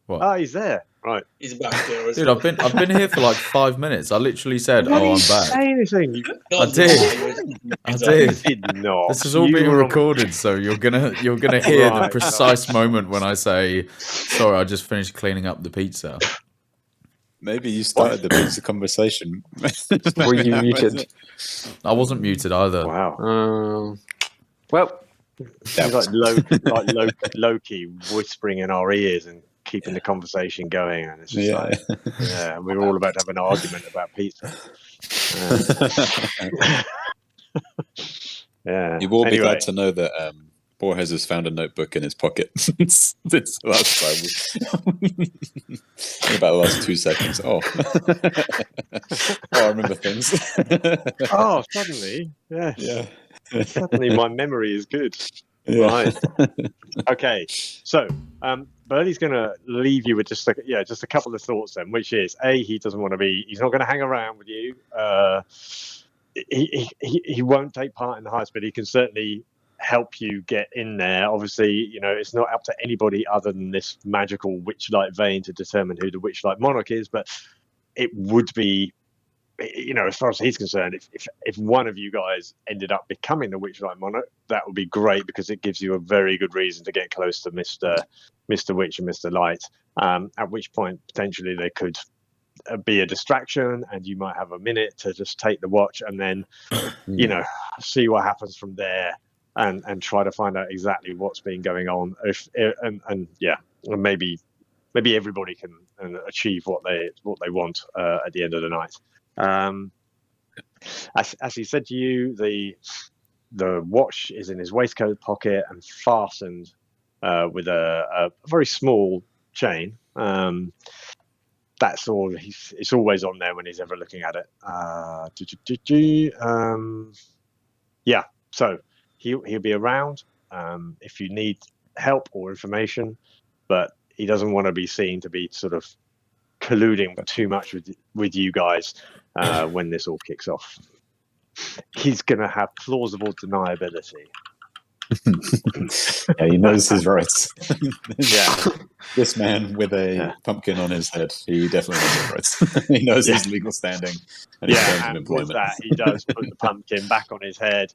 Speaker 2: What?
Speaker 1: Oh, he's there. Right.
Speaker 4: he's back there as
Speaker 2: Dude,
Speaker 4: well.
Speaker 2: I've been here for like 5 minutes. I literally said,
Speaker 1: Why
Speaker 2: "Oh, I'm
Speaker 1: didn't you
Speaker 2: back."
Speaker 1: say anything? You
Speaker 4: Don't
Speaker 2: did.
Speaker 4: lie, you're-
Speaker 2: I
Speaker 1: you
Speaker 2: did.
Speaker 1: did not.
Speaker 2: This is all
Speaker 1: You
Speaker 2: being
Speaker 1: were on-
Speaker 2: recorded, so you're gonna hear the
Speaker 1: Right,
Speaker 2: precise moment when I say, "Sorry, I just finished cleaning up the pizza."
Speaker 3: Maybe you started the pizza conversation.
Speaker 5: Were you muted?
Speaker 2: I wasn't muted either.
Speaker 1: Wow.
Speaker 5: Well,
Speaker 1: He's like Loki whispering in our ears and keeping the conversation going, and it's just like, yeah, we were all about to have an argument about pizza. Yeah.
Speaker 3: You will be
Speaker 1: Anyway.
Speaker 3: glad to know that Borges has found a notebook in his pocket since the last time. In about the last 2 seconds. Oh, I remember things.
Speaker 1: Oh, suddenly, yes.
Speaker 3: Yeah.
Speaker 1: Suddenly, my memory is good.
Speaker 3: Yeah.
Speaker 1: Right. Okay. So, Bertie's going to leave you with just a couple of thoughts then, which is he doesn't want to be. He's not going to hang around with you. He won't take part in the heist, but he can certainly help you get in there. Obviously, it's not up to anybody other than this magical Witchlight vein to determine who the Witchlight monarch is, but it would be, as far as he's concerned, if one of you guys ended up becoming the Witchlight monarch, that would be great because it gives you a very good reason to get close to Mr. Witch and Mr. Light, at which point potentially they could be a distraction and you might have a minute to just take the watch and then see what happens from there and try to find out exactly what's been going on, and maybe everybody can achieve what they want at the end of the night. As he said to you, the watch is in his waistcoat pocket and fastened with a very small chain. That's all. It's always on there when he's ever looking at it. Yeah. So he'll be around if you need help or information, but he doesn't want to be seen to be sort of colluding too much with you guys when this all kicks off. He's going to have plausible deniability.
Speaker 3: Yeah, he knows his rights.
Speaker 1: Yeah.
Speaker 3: This man with a pumpkin on his head, he definitely knows his rights. He knows his legal standing and his terms of
Speaker 1: and
Speaker 3: employment.
Speaker 1: with that, he does put the pumpkin back on his head.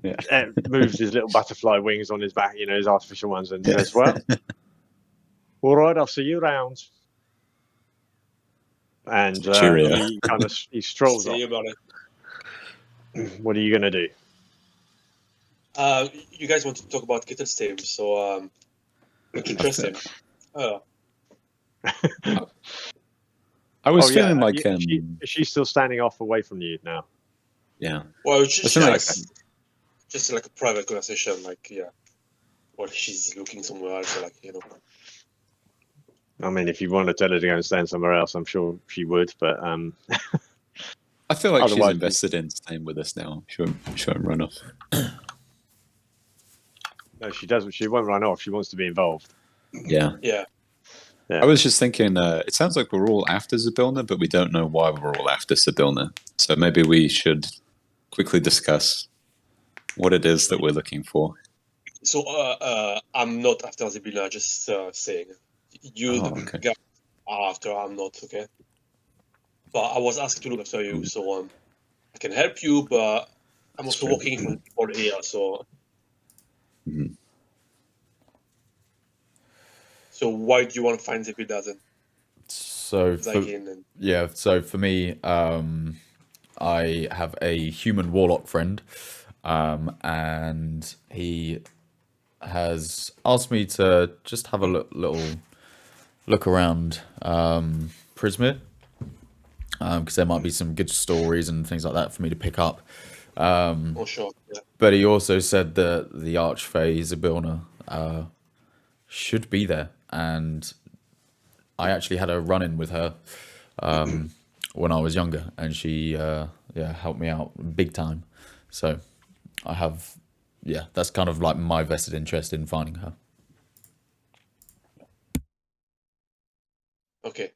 Speaker 3: Yeah.
Speaker 1: Moves his little butterfly wings on his back, his artificial ones, and says, "Well, all right, I'll see you around." And he kind of strolls off.
Speaker 4: See about it.
Speaker 1: What are you going to do?
Speaker 4: You guys want to talk about Kittle's team, so interesting. Oh.
Speaker 3: I was feeling like
Speaker 1: is she still standing off away from you now?
Speaker 3: Yeah.
Speaker 4: Well, it's just,
Speaker 3: like
Speaker 4: just like a private conversation, Well, she's looking somewhere else,
Speaker 1: I mean, if you want to tell her to go and stand somewhere else, I'm sure she would. But
Speaker 3: I feel like she's invested in staying with us now. She won't run off.
Speaker 1: No, she doesn't. She won't run off. She wants to be involved.
Speaker 3: Yeah.
Speaker 4: Yeah.
Speaker 3: I was just thinking, it sounds like we're all after Zabilna, but we don't know why we're all after Zabilna. So maybe we should quickly discuss what it is that we're looking for.
Speaker 4: So I'm not after Zabilna, just saying. You guys are after, I'm not, okay? But I was asked to look after you, so I can help you, but I'm also working for people here, so...
Speaker 3: Mm-hmm.
Speaker 4: So why do you want to find Zabilna then?
Speaker 2: So for me, I have a human warlock friend, and he has asked me to just have a little look around Prismeer, because there might be some good stories and things like that for me to pick up.
Speaker 4: Sure. Yeah.
Speaker 2: But he also said that the Archfey Zabilna should be there, and I actually had a run-in with her when I was younger, and she helped me out big time. So I have, that's kind of like my vested interest in finding her.
Speaker 4: Okay.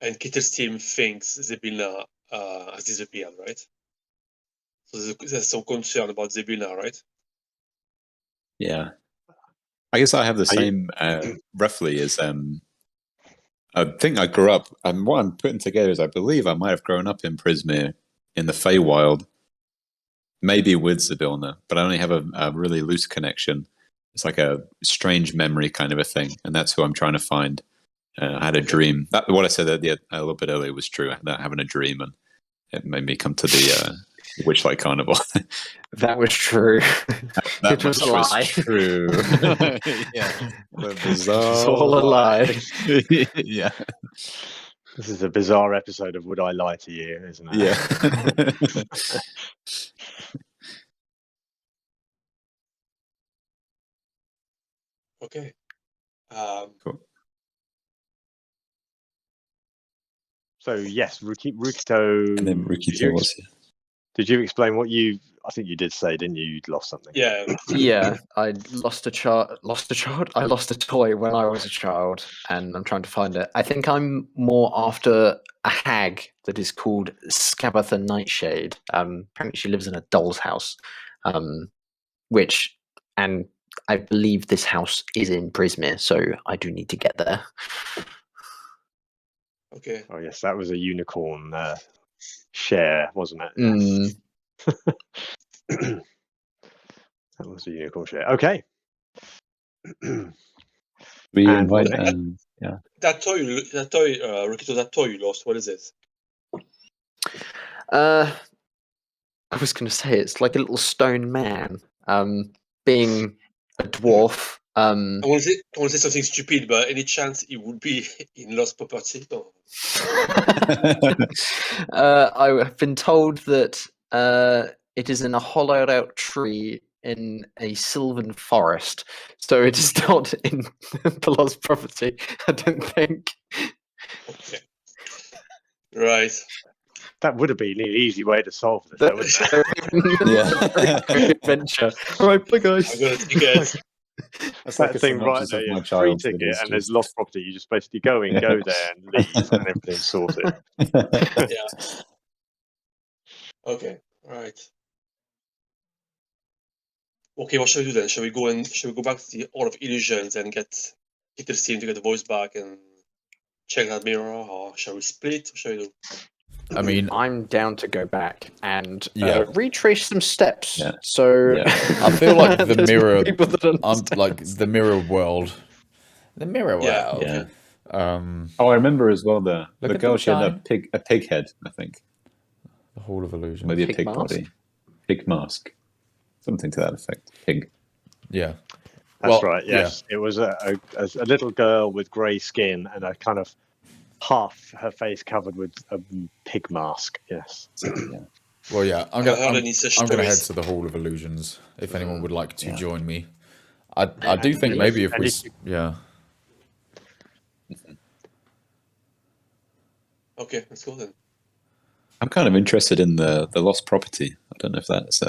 Speaker 4: And Kittel's team thinks Zabilna has disappeared, right? So there's some concern about Zabilna, right?
Speaker 3: Yeah. I guess I have the
Speaker 1: Are
Speaker 3: same roughly as I think I grew up, and what I'm putting together is I believe I might have grown up in Prismeer in the Feywild, maybe with Zabilna, but I only have a really loose connection. It's like a strange memory kind of a thing, and that's who I'm trying to find. I had a dream. What I said a little bit earlier was true. That having a dream, and it made me come to the Witchlight Carnival.
Speaker 5: That was true.
Speaker 3: That
Speaker 5: It was
Speaker 3: much
Speaker 5: a lie.
Speaker 3: true. Yeah, the bizarre.
Speaker 5: It's all a lie.
Speaker 3: Yeah,
Speaker 1: This is a bizarre episode of Would I Lie to You, isn't it?
Speaker 3: yeah.
Speaker 4: Okay.
Speaker 3: Cool.
Speaker 1: So yes, Rukito.
Speaker 3: And then Rukito was here.
Speaker 1: Did you explain what you? I think you did say, didn't you? You'd lost something.
Speaker 4: Yeah.
Speaker 5: Yeah, I lost a child. I lost a toy when I was a child, and I'm trying to find it. I think I'm more after a hag that is called Scabatha Nightshade. Apparently, she lives in a doll's house, and I believe this house is in Prismeer, so I do need to get there.
Speaker 4: Okay.
Speaker 1: Oh yes, that was a unicorn share, wasn't it? Yes. That was a unicorn share. Okay.
Speaker 3: We
Speaker 1: And
Speaker 3: invite.
Speaker 1: what-
Speaker 4: That toy, Rukito, that toy you lost. What is it?
Speaker 5: I was going to say it's like a little stone man, being a dwarf.
Speaker 4: I want to say something stupid, but any chance it would be in lost property? No.
Speaker 5: I have been told that it is in a hollowed out tree in a sylvan forest, so it is not in the lost property. I don't think.
Speaker 4: Okay. Right.
Speaker 1: That would have been an easy way to solve this, though, wouldn't it?
Speaker 3: Yeah.
Speaker 5: Adventure. All right, bye guys.
Speaker 4: I'm gonna take it.
Speaker 3: That's
Speaker 1: That
Speaker 3: a
Speaker 1: thing right
Speaker 3: synopsis
Speaker 1: there,
Speaker 3: of my
Speaker 1: free
Speaker 3: childhood
Speaker 1: ticket,
Speaker 3: is
Speaker 1: and there's
Speaker 3: just-
Speaker 1: lost property. You just basically go there and leave, and everything's sorted.
Speaker 4: Yeah. Okay. Right. Okay. What shall we do then? Shall we go back to the Hall of Illusions and get Kitter's team to get the voice back and check that mirror, or shall we split? What shall we do?
Speaker 2: I mean,
Speaker 5: I'm down to go back and
Speaker 2: Yeah.
Speaker 5: retrace some steps.
Speaker 3: Yeah.
Speaker 5: So
Speaker 3: Yeah.
Speaker 2: I feel like the
Speaker 5: there's
Speaker 2: mirror.
Speaker 5: people that
Speaker 2: I'm
Speaker 5: understand.
Speaker 2: like the mirror world. The mirror
Speaker 4: Yeah.
Speaker 2: world.
Speaker 3: Yeah.
Speaker 2: Um,
Speaker 3: Oh, I remember as well the
Speaker 2: Look at
Speaker 3: girl.
Speaker 2: them
Speaker 3: She had
Speaker 2: shine.
Speaker 3: a pig head, I think,
Speaker 2: the Hall of Illusion.
Speaker 3: maybe a
Speaker 5: Pig
Speaker 3: pig
Speaker 5: mask?
Speaker 3: body, pig mask, something to that effect. Pig.
Speaker 2: Yeah.
Speaker 1: That's
Speaker 2: Well,
Speaker 1: right. Yes, it was a little girl with grey skin and a kind of half her face covered with a pig mask. Yes.
Speaker 3: Yeah.
Speaker 2: Well, yeah. I'm
Speaker 4: I heard
Speaker 2: gonna
Speaker 4: any such
Speaker 2: I'm gonna head
Speaker 4: stories.
Speaker 2: to the Hall of Illusions if anyone would like to
Speaker 3: Yeah.
Speaker 2: join me. I do think
Speaker 1: And
Speaker 2: maybe if
Speaker 1: and
Speaker 2: we
Speaker 1: if you-
Speaker 2: yeah.
Speaker 4: Okay, let's go then.
Speaker 3: I'm kind of interested in the lost property. I don't know if that's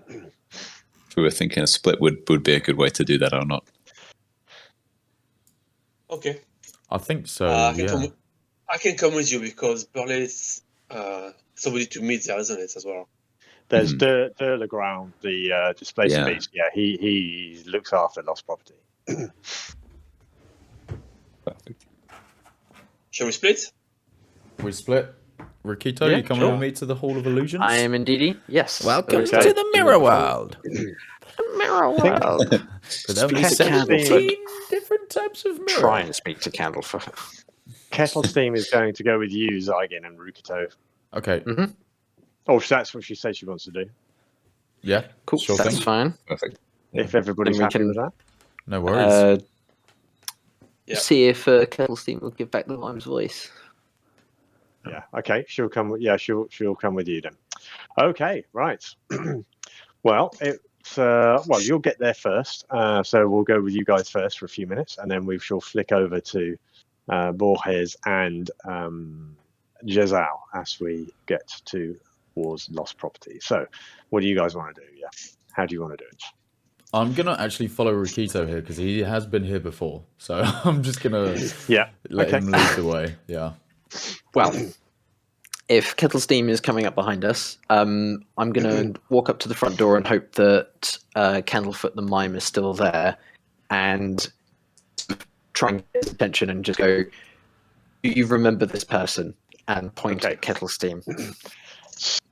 Speaker 3: if we were thinking a split would be a good way to do that or not.
Speaker 4: Okay.
Speaker 2: I think so.
Speaker 4: I can come with you because Burley's somebody to meet there, isn't it, as well?
Speaker 1: There's Durleground, the displaced
Speaker 3: Yeah.
Speaker 1: beast. Yeah, he looks after lost property.
Speaker 3: Perfect.
Speaker 4: Shall we split?
Speaker 2: We split. Rikito,
Speaker 5: Yeah,
Speaker 2: you coming
Speaker 5: sure.
Speaker 2: with me to the Hall of Illusions?
Speaker 5: I am indeedy. Yes.
Speaker 2: Welcome
Speaker 1: Okay.
Speaker 2: to the Mirror World.
Speaker 5: Mirror world.
Speaker 2: With only
Speaker 5: Speak to
Speaker 2: 17
Speaker 5: Candlefoot.
Speaker 2: different types of mirror.
Speaker 5: Try and speak to Candlefoot.
Speaker 1: Kettle's team is going to go with you, Zygon, and Rukito.
Speaker 2: Okay.
Speaker 1: Oh, that's what she said she wants to do.
Speaker 2: Yeah.
Speaker 5: Cool.
Speaker 2: Sure
Speaker 5: That's
Speaker 2: thing.
Speaker 5: fine.
Speaker 3: Perfect.
Speaker 1: If everybody's
Speaker 5: Then we
Speaker 1: happy
Speaker 5: can-
Speaker 1: with that.
Speaker 2: No worries.
Speaker 4: Yeah.
Speaker 5: See if Kettle's team will give back the Lime's voice.
Speaker 1: Yeah. Okay. She'll come. Yeah. She'll come with you then. Okay. Right. Well, it's well. You'll get there first. So we'll go with you guys first for a few minutes, and then we shall flick over to Borges and Jezal as we get towards lost property. So, what do you guys want to do? Yeah. How do you want to do it?
Speaker 2: I'm going to actually follow Rikito here because he has been here before. So I'm just going to
Speaker 1: Yeah.
Speaker 2: let
Speaker 1: Okay.
Speaker 2: him lead the way. Yeah.
Speaker 5: Well, if Kettle Steam is coming up behind us, I'm going to walk up to the front door and hope that Candlefoot the Mime is still there, and try and get his attention and just go, do you remember this person? And point at Kettle Steam.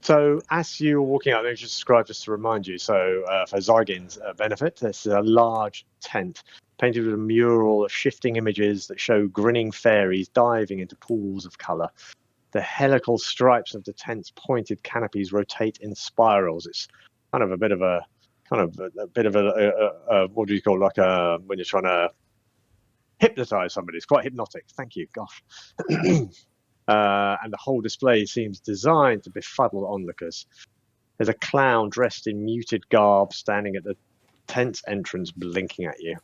Speaker 1: So as you're walking out, let me just describe, just to remind you. So for Zygin's benefit, this is a large tent painted with a mural of shifting images that show grinning fairies diving into pools of colour. The helical stripes of the tent's pointed canopies rotate in spirals. It's kind of a bit of a what do you call, like when you're trying to hypnotize somebody? It's quite hypnotic. Thank you. Gosh. And the whole display seems designed to befuddle onlookers. There's a clown dressed in muted garb standing at the tent's entrance, blinking at you.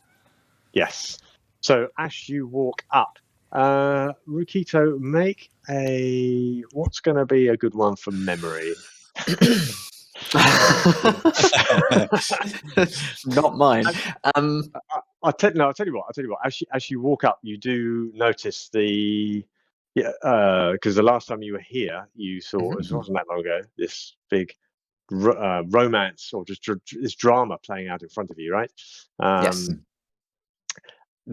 Speaker 1: Yes. So as you walk up, Rukito, make a... What's going to be a good one for memory?
Speaker 5: Not mine.
Speaker 1: I'll tell you what. As you walk up, you do notice the... because the last time you were here, you saw, it wasn't that long ago, this big romance or just this drama playing out in front of you, right?
Speaker 5: Yes.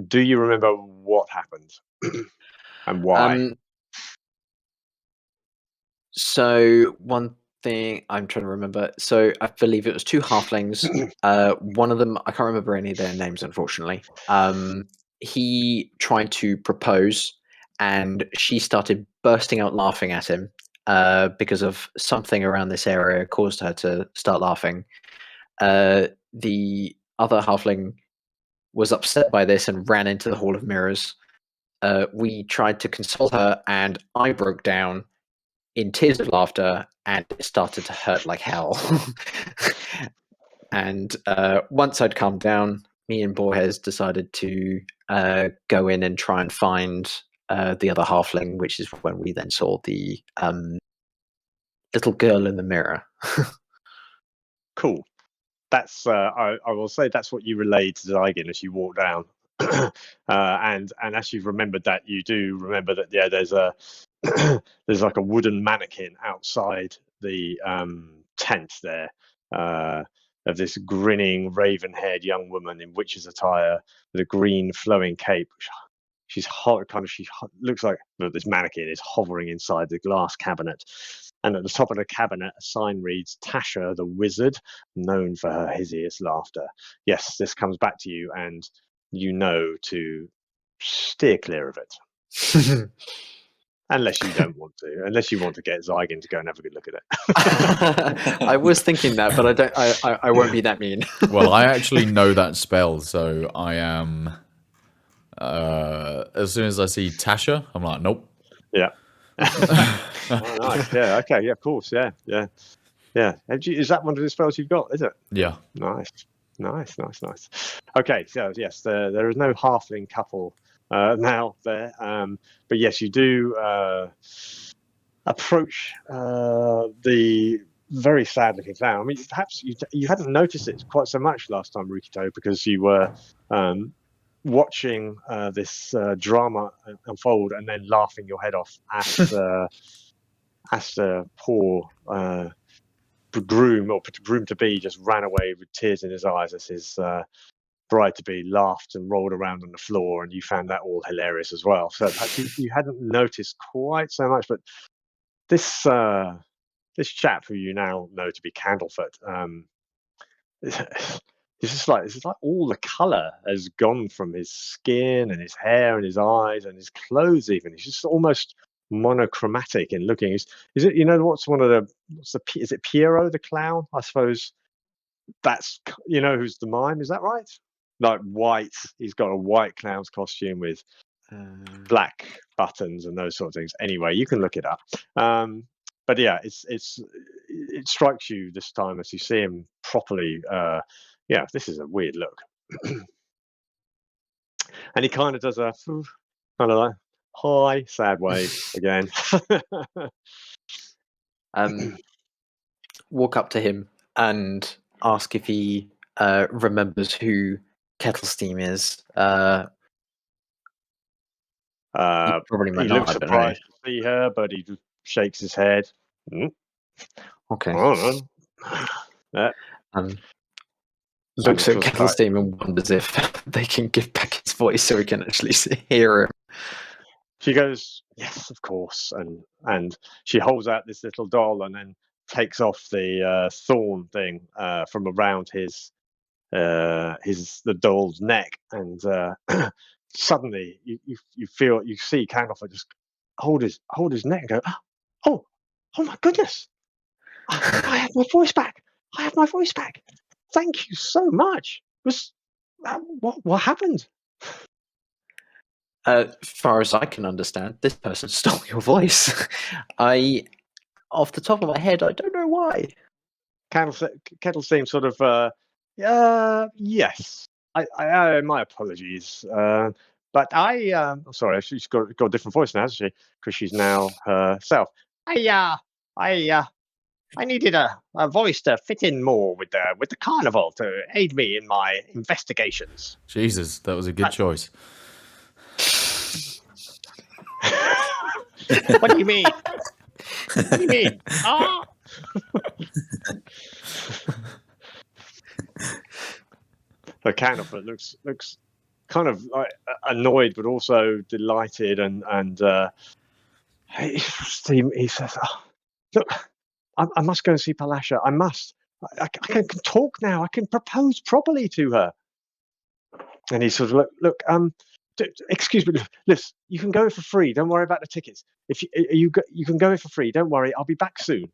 Speaker 1: Do you remember what happened and why?
Speaker 5: So one thing I'm trying to remember. So I believe it was two halflings. One of them, I can't remember any of their names, unfortunately. He tried to propose, and she started bursting out laughing at him because of something around this area caused her to start laughing. The other halfling was upset by this and ran into the Hall of Mirrors. We tried to console her, and I broke down in tears of laughter, and it started to hurt like hell. And once I'd calmed down, me and Borges decided to go in and try and find the other halfling, which is when we then saw the little girl in the mirror.
Speaker 1: Cool. That's I will say that's what you relayed to Zygin as you walk down. And as you've remembered that, you do remember that there's a there's like a wooden mannequin outside the tent there of this grinning raven-haired young woman in witch's attire with a green flowing cape. She looks like this mannequin is hovering inside the glass cabinet. And at the top of the cabinet, a sign reads, Tasha the Wizard, known for her hideous laughter. Yes, this comes back to you, and you know to steer clear of it. Unless you don't want to. Unless you want to get Zygin to go and have a good look at it.
Speaker 5: I was thinking that, but I won't be that mean.
Speaker 2: Well, I actually know that spell, so I am... as soon as I see Tasha, I'm like, nope.
Speaker 1: Yeah. Oh, nice. Yeah. Okay. Yeah. Of course. Yeah. Is that one of the spells you've got? Is it?
Speaker 2: Yeah.
Speaker 1: Nice. Okay. So yes, there is no halfling couple now there, but yes, you do approach the very sad-looking clown. I mean, perhaps you hadn't noticed it quite so much last time, Rukito, because you were watching this drama unfold and then laughing your head off as the poor groom or groom-to-be just ran away with tears in his eyes as his bride-to-be laughed and rolled around on the floor, and you found that all hilarious as well. So perhaps you hadn't noticed quite so much, but this chap who you now know to be Candlefoot, it's just like all the colour has gone from his skin and his hair and his eyes and his clothes even. He's just almost monochromatic in looking. Is it, is it Piero the clown? I suppose that's, who's the mime, is that right? Like white, he's got a white clown's costume with black buttons and those sort of things. Anyway, you can look it up. But yeah, it strikes you this time as you see him properly. Yeah, this is a weird look. And he kind of does a kind of like hi, sad wave again.
Speaker 5: Walk up to him and ask if he remembers who Kettle Steam is.
Speaker 1: He
Speaker 5: probably might
Speaker 1: he
Speaker 5: not.
Speaker 1: looks surprised to see her, but he shakes his head.
Speaker 5: Okay.
Speaker 1: I don't know.
Speaker 5: Looks at
Speaker 1: feels
Speaker 5: Kettlestein and wonders if they can give back his voice so he can actually hear him.
Speaker 1: She goes, "Yes, of course," and she holds out this little doll and then takes off the thorn thing from around the doll's neck, and suddenly you see Candlefoot just hold his neck and go, "Oh my goodness! I have my voice back! I have my voice back! Thank you so much! What happened?"
Speaker 5: As far as I can understand, this person stole your voice. Off the top of my head, I don't know why.
Speaker 1: Kettlestein sort of, yes. My apologies. But I'm sorry, she's got a different voice now, hasn't she? Because she's now herself. I needed a voice to fit in more with the carnival to aid me in my investigations.
Speaker 2: Jesus, that was a good choice.
Speaker 1: What do you mean? What do you mean? Oh! The Candlefoot looks kind of like annoyed, but also delighted, and he says, "Look, I must go and see Palasha. I must. I can talk now. I can propose properly to her." And he sort of look. Excuse me, listen. You can go for free. Don't worry about the tickets. If you can go for free. Don't worry. I'll be back soon.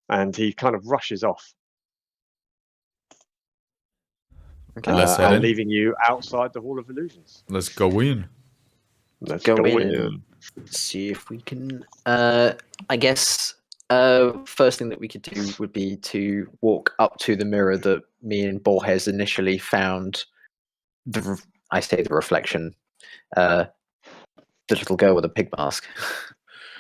Speaker 1: And he kind of rushes off.
Speaker 5: Okay.
Speaker 1: And leaving you outside the Hall of Illusions.
Speaker 2: Let's go in.
Speaker 1: Let's go in.
Speaker 5: And see if we can. I guess first thing that we could do would be to walk up to the mirror that me and Borges initially found. I say the reflection. The little girl with a pig mask.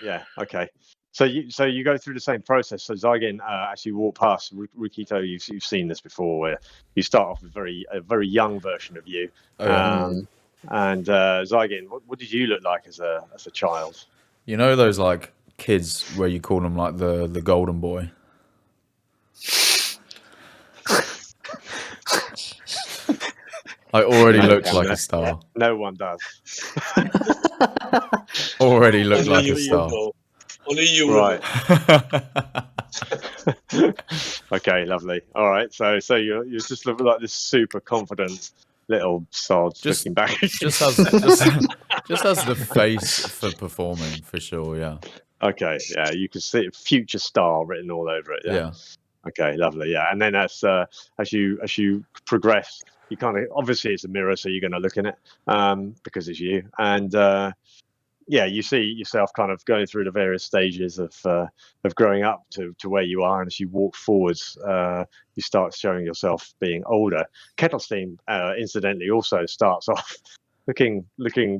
Speaker 1: Yeah. Okay. So you go through the same process. So Zygen, as you walk past Rukito, you've seen this before, where you start off with a very young version of you. And Zygen, what did you look like as a child?
Speaker 2: You know those like kids where you call them like the golden boy. I already looked like a star.
Speaker 1: No one does.
Speaker 2: Already looked like a star.
Speaker 4: Only you.
Speaker 1: Right. Okay, lovely. All right. So you just look like this super confident little sod looking back.
Speaker 2: Just has the face for performing, for sure. Yeah.
Speaker 1: Okay. Yeah, you can see future star written all over it. Yeah. Okay, lovely. Yeah, and then as you progress, you kind of obviously it's a mirror, so you're going to look in it because it's you, and you see yourself kind of going through the various stages of growing up to where you are, and as you walk forwards, you start showing yourself being older. Kettlestein, incidentally, also starts off looking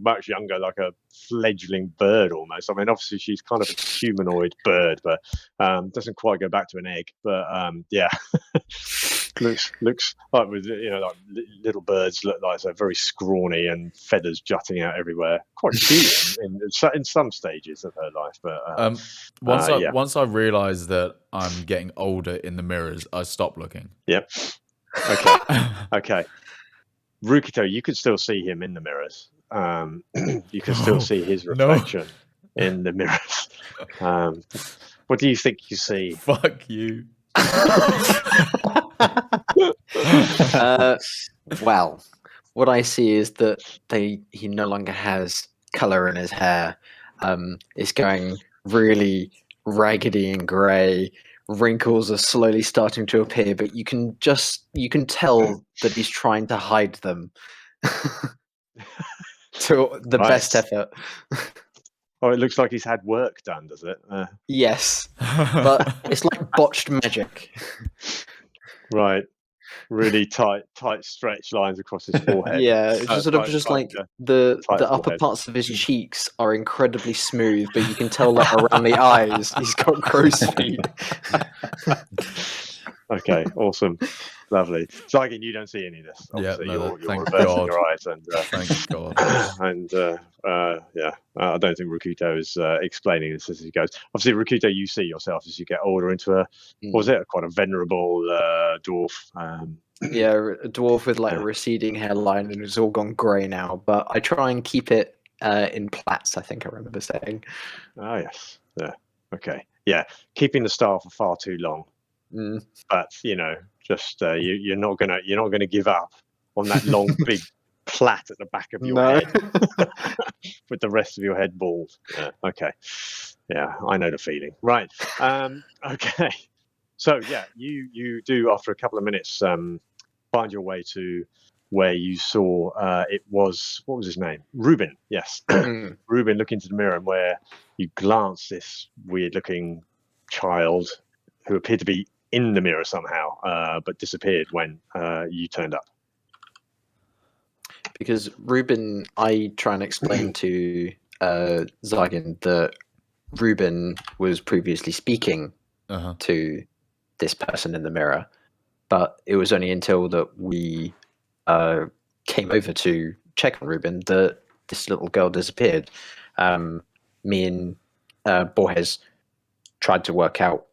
Speaker 1: much younger, like a fledgling bird almost. I mean, obviously she's kind of a humanoid bird, but doesn't quite go back to an egg. But looks like with like little birds look like they're very scrawny and feathers jutting out everywhere. Quite cute in some stages of her life. But
Speaker 2: once I realise that I'm getting older in the mirrors, I stop looking.
Speaker 1: Yep. Okay. Rukito, you can still see him in the mirrors. You can still see his reflection in the mirrors. What do you think you see?
Speaker 2: Fuck you.
Speaker 5: Well, what I see is that he no longer has colour in his hair. It's going really raggedy and grey. Wrinkles are slowly starting to appear, but you can tell that he's trying to hide them to the best effort.
Speaker 1: Oh, it looks like he's had work done, does it?
Speaker 5: Yes, but it's like botched magic.
Speaker 1: Right. Really tight stretch lines across his forehead.
Speaker 5: Yeah, it's just like the upper parts of his cheeks are incredibly smooth, but you can tell like around the eyes he's got crow's feet.
Speaker 1: Okay, awesome. Lovely. So again, you don't see any of this.
Speaker 2: Yeah,
Speaker 1: Obviously,
Speaker 2: no,
Speaker 1: you're
Speaker 2: thank
Speaker 1: reversing
Speaker 2: God.
Speaker 1: your eyes, and
Speaker 2: Thank God.
Speaker 1: I don't think Rukito is explaining this as he goes. Obviously, Rukito, you see yourself as you get older into what was it? Quite a venerable dwarf.
Speaker 5: Yeah, a dwarf with like
Speaker 1: Yeah.
Speaker 5: a receding hairline, and it's all gone grey now. But I try and keep it in plaits. I think I remember saying.
Speaker 1: Oh yes. Yeah. Okay. Yeah. Keeping the style for far too long.
Speaker 5: Mm.
Speaker 1: But just you're not gonna give up on that long big plait at the back of your
Speaker 5: No.
Speaker 1: head with the rest of your head bald. Yeah, okay. Yeah, I know the feeling. Right. Okay. So yeah, you do after a couple of minutes find your way to where you saw it was, what was his name? Reuben. Yes. Reuben, look into the mirror, and where you glance this weird looking child who appeared to be in the mirror somehow, but disappeared when you turned up.
Speaker 5: Because Reuben, I try and explain to Zygon that Reuben was previously speaking to this person in the mirror, but it was only until that we came over to check on Reuben that this little girl disappeared. Me and Borges tried to work out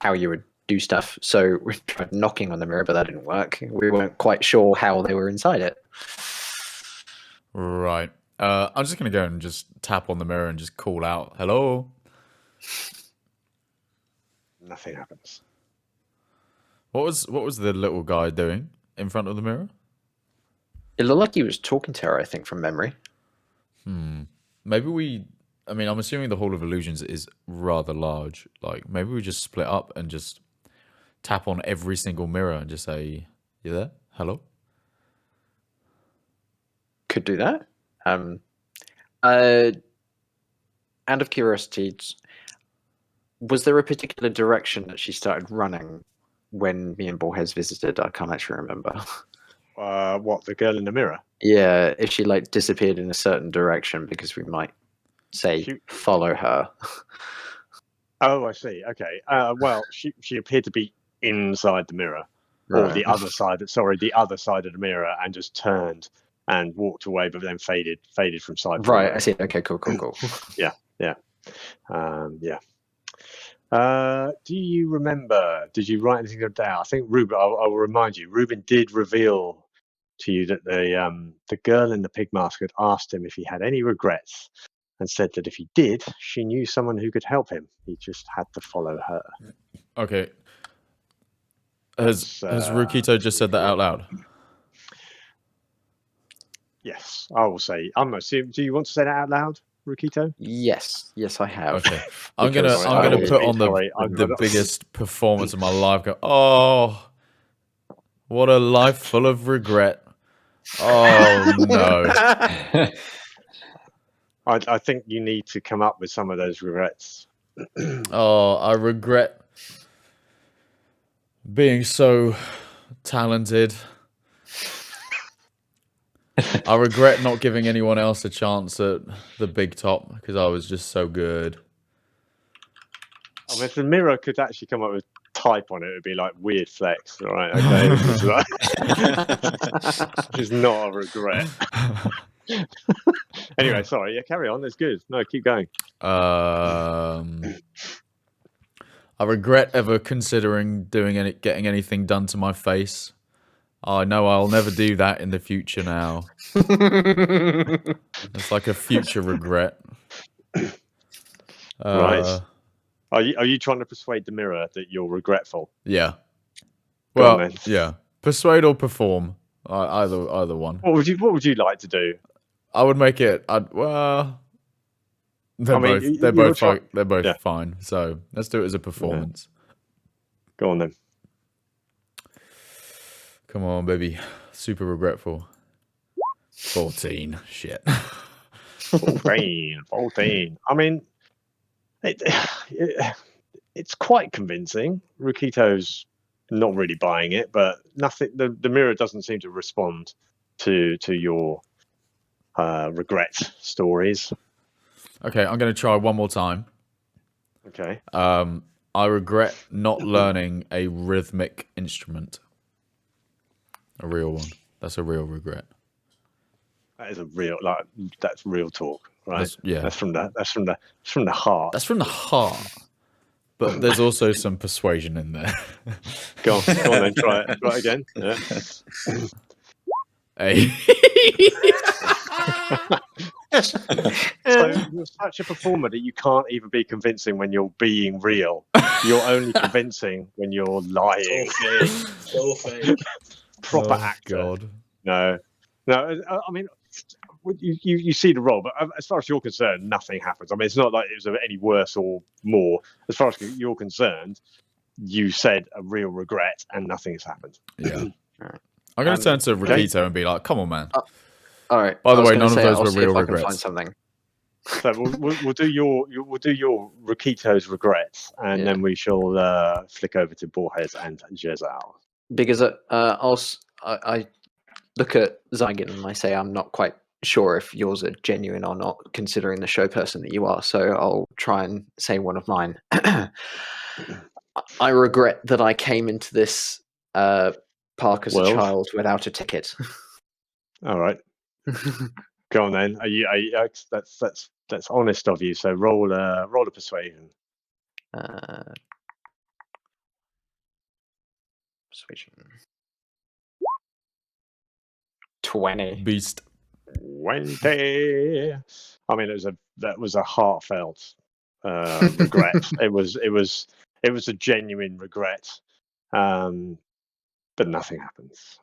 Speaker 5: how you would do stuff, so we tried knocking on the mirror, but that didn't work. We weren't quite sure how they were inside it.
Speaker 2: Right. I'm just gonna go and just tap on the mirror and just call out, "Hello."
Speaker 1: Nothing happens.
Speaker 2: What was the little guy doing in front of the mirror?
Speaker 5: It looked like he was talking to her, I think, from memory.
Speaker 2: Maybe I'm assuming the Hall of Illusions is rather large. Like, maybe we just split up and just tap on every single mirror and just say, "You there? Hello?"
Speaker 5: Could do that. Out of curiosity, was there a particular direction that she started running when me and Borges visited? I can't actually remember.
Speaker 1: What, the girl in the mirror?
Speaker 5: Yeah, if she like disappeared in a certain direction, because we might say follow her.
Speaker 1: Oh, I see. Okay. Well, she appeared to be inside the mirror, or the other side. The other side of the mirror, and just turned and walked away, but then faded from sight.
Speaker 5: Right. I see. Okay. Cool.
Speaker 1: Yeah. Do you remember? Did you write anything down? I think Reuben. I will remind you. Reuben did reveal to you that the girl in the pig mask had asked him if he had any regrets, and said that if he did, she knew someone who could help him. He just had to follow her.
Speaker 2: Okay. Has Rukito just said that out loud?
Speaker 1: Yes, I will say. I'm assuming. Do you want to say that out loud, Rukito?
Speaker 5: Yes, I have.
Speaker 2: Okay. I'm gonna put on the biggest performance of my life. Go, oh, what a life full of regret. Oh no.
Speaker 1: I think you need to come up with some of those regrets.
Speaker 2: Oh, I regret being so talented. I regret not giving anyone else a chance at the big top because I was just so good.
Speaker 1: I mean, if the mirror could actually come up with type on it, it'd be like weird flex, all right? Okay, which is not a regret. Anyway, sorry. Yeah, carry on. That's good. No, keep going.
Speaker 2: I regret ever considering getting anything done to my face. I know I'll never do that in the future now. It's like a future regret.
Speaker 1: Right. Are you trying to persuade the mirror that you're regretful?
Speaker 2: Yeah. Well, yeah. Persuade or perform. Either one.
Speaker 1: What would you like to do?
Speaker 2: I would make it. They're both fine. So let's do it as a performance.
Speaker 1: Yeah. Go on then.
Speaker 2: Come on, baby. Super regretful. 14. Shit.
Speaker 1: 14. I mean, it's quite convincing. Rukito's not really buying it, but nothing. The mirror doesn't seem to respond to your regret stories.
Speaker 2: Okay, I'm going to try one more time.
Speaker 1: Okay.
Speaker 2: I regret not learning a rhythmic instrument. A real one. That's a real regret.
Speaker 1: That is a real that's real talk, right?
Speaker 2: Yeah.
Speaker 1: That's from the heart.
Speaker 2: That's from the heart. But there's also some persuasion in there.
Speaker 1: Go on then, try it again. Yeah.
Speaker 2: Hey.
Speaker 1: So you're such a performer that you can't even be convincing when you're being real. You're only convincing when you're lying.
Speaker 4: So fake.
Speaker 1: Proper actor.
Speaker 2: God.
Speaker 1: No. I mean, you see the role, but as far as you're concerned, nothing happens. I mean, it's not like it was any worse or more. As far as you're concerned, you said a real regret, and nothing has happened.
Speaker 2: Yeah. I'm going to turn to Rakito and be like, "Come on, man."
Speaker 5: All right.
Speaker 2: By the way, none of those were real regrets.
Speaker 5: Find something.
Speaker 1: So we'll do your Rakito's regrets, and then we shall flick over to Borges and Jezal.
Speaker 5: Because I look at Zygon and I say I'm not quite sure if yours are genuine or not, considering the show person that you are. So I'll try and say one of mine. I regret that I came into this park as a child without a ticket.
Speaker 1: All right. Go on then. Are you that's honest of you. So roll a persuasion.
Speaker 5: Persuasion. 20.
Speaker 2: Beast.
Speaker 1: 20. I mean, that was a heartfelt regret. It was a genuine regret, but nothing happens.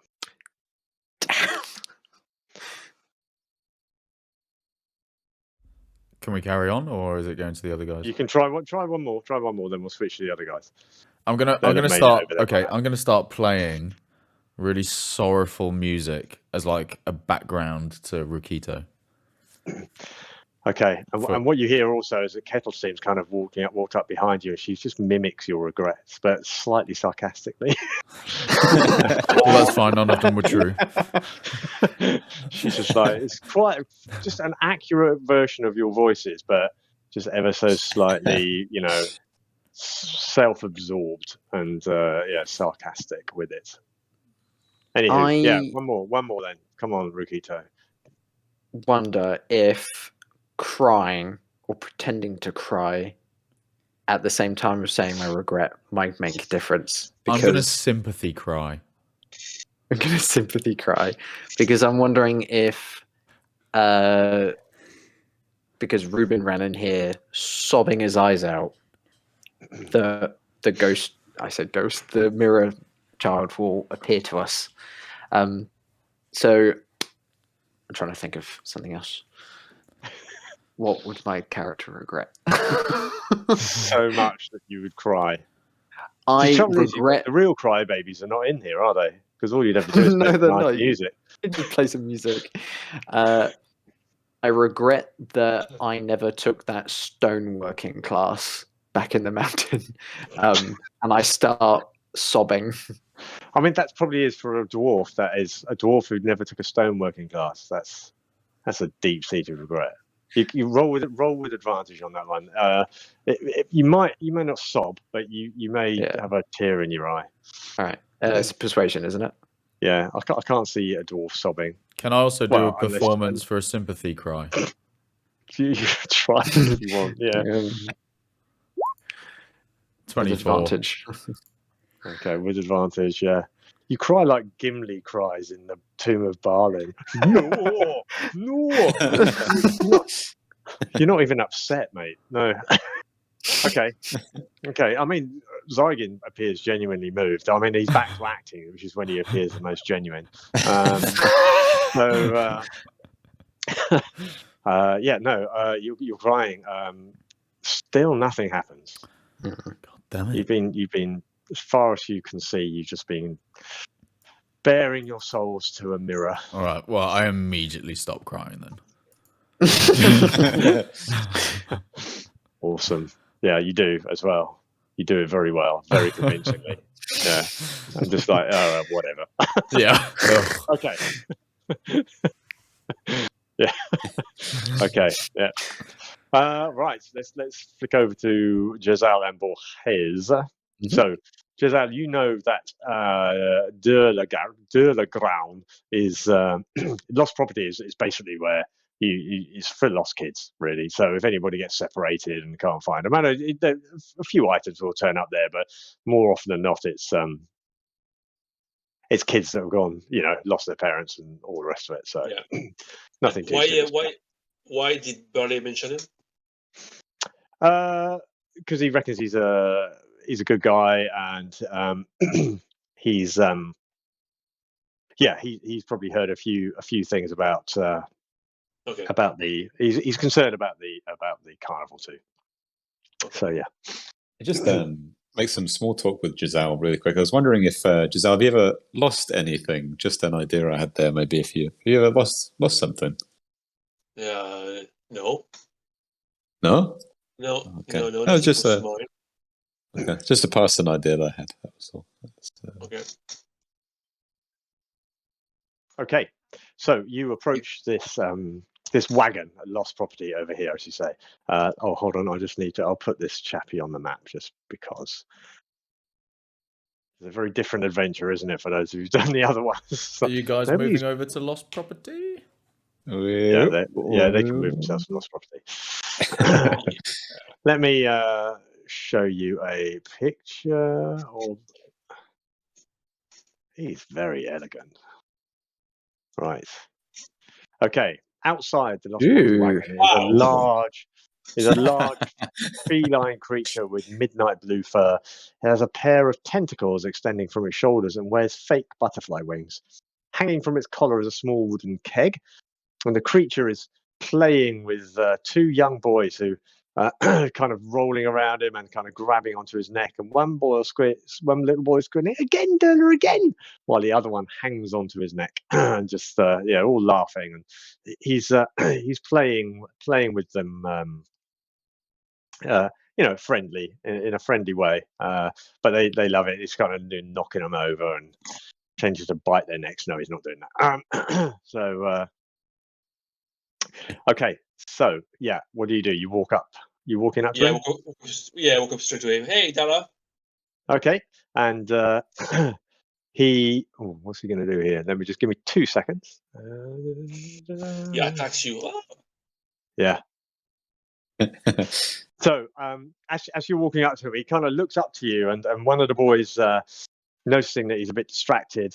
Speaker 2: Can we carry on, or is it going to the other guys?
Speaker 1: You can try one more. Then we'll switch to the other guys.
Speaker 2: I'm gonna start. Okay, I'm gonna start playing really sorrowful music as like a background to Rakito.
Speaker 1: Okay, and what you hear also is that Kettle seems kind of walked up behind you, and she just mimics your regrets, but slightly sarcastically.
Speaker 2: Well, that's fine. None of them were true.
Speaker 1: She's just like, it's quite just an accurate version of your voices, but just ever so slightly, self-absorbed and sarcastic with it. Anywho, one more then. Come on, Rukito.
Speaker 5: Wonder if crying or pretending to cry at the same time as saying my regret might make a difference.
Speaker 2: I'm going to sympathy cry.
Speaker 5: I'm going to sympathy cry because I'm wondering if, because Ruben ran in here sobbing his eyes out, the ghost, the mirror child will appear to us. So I'm trying to think of something else. What would my character regret?
Speaker 1: So much that you would cry.
Speaker 5: I regret
Speaker 1: the real crybabies are not in here, are they? Because all you'd have to do is play music.
Speaker 5: Just play some music. I regret that I never took that stoneworking class back in the mountain, and I start sobbing.
Speaker 1: I mean, that probably is for a dwarf. That is a dwarf who never took a stoneworking class. That's a deep-seated regret. You roll with advantage on that one. You may not sob, but you may have a tear in your eye.
Speaker 5: All right, it's persuasion, isn't it?
Speaker 1: Yeah, I can't see a dwarf sobbing.
Speaker 2: Can I also do a performance for a sympathy cry?
Speaker 1: You try if you want. Yeah.
Speaker 2: 24.
Speaker 5: With advantage.
Speaker 1: Okay, with advantage. Yeah. You cry like Gimli cries in the Tomb of Balin. No. You're not even upset, mate. No. Okay. I mean, Zygon appears genuinely moved. I mean, he's back to acting, which is when he appears the most genuine. You're crying. Still, nothing happens.
Speaker 2: God damn it!
Speaker 1: You've been, as far as you can see, you've just been bearing your souls to a mirror.
Speaker 2: All right. Well, I immediately stop crying then.
Speaker 1: Awesome. Yeah, you do as well. You do it very well, very convincingly. Yeah. I'm just like, whatever.
Speaker 2: Yeah.
Speaker 1: Okay. Yeah. Okay. Yeah. Right. Let's flick over to Jezal and Borges. So Giselle, you know that Durleground is lost property is basically where it's for lost kids, really. So if anybody gets separated and can't find them, I know a few items will turn up there, but more often than not, it's kids that have gone, lost their parents and all the rest of it. So nothing too serious.
Speaker 4: Why did Burley mention it?
Speaker 1: Because he reckons he's a good guy, and he's he's probably heard a few things about he's concerned about the carnival too. Okay. So yeah,
Speaker 3: just make some small talk with Giselle really quick. I was wondering if Giselle, have you ever lost anything? Just an idea I had there. Maybe if you ever lost something.
Speaker 4: No.
Speaker 3: No.
Speaker 4: No.
Speaker 3: Okay.
Speaker 4: No.
Speaker 3: No, just just to pass an idea that I had. That was all.
Speaker 4: Okay.
Speaker 1: Okay. So you approach this wagon, a lost property over here, as you say. Hold on. I'll put this chappie on the map just because. It's a very different adventure, isn't it, for those who've done the other ones?
Speaker 2: Are you guys moving over to lost property?
Speaker 1: Yeah, they can move themselves to lost property. Let me show you a picture of. He's very elegant. Right. Okay. Outside the lost property wagon is a large feline creature with midnight blue fur. It has a pair of tentacles extending from its shoulders and wears fake butterfly wings. Hanging from its collar is a small wooden keg, and the creature is playing with two young boys who kind of rolling around him and kind of grabbing onto his neck. And one little boy is screaming, "Again, Durla, again!" while the other one hangs onto his neck and just all laughing. And he's playing with them, friendly in a friendly way. But they love it. He's kind of knocking them over and changes to bite their necks. No, he's not doing that. Okay, so what do? You walk up. You walking up to him?
Speaker 4: Walk up straight to him. Hey, Dara.
Speaker 1: Okay, and what's he going to do here? Let me just give me 2 seconds.
Speaker 4: Attacks you.
Speaker 1: Yeah. So, as you're walking up to him, he kind of looks up to you, and one of the boys, noticing that he's a bit distracted,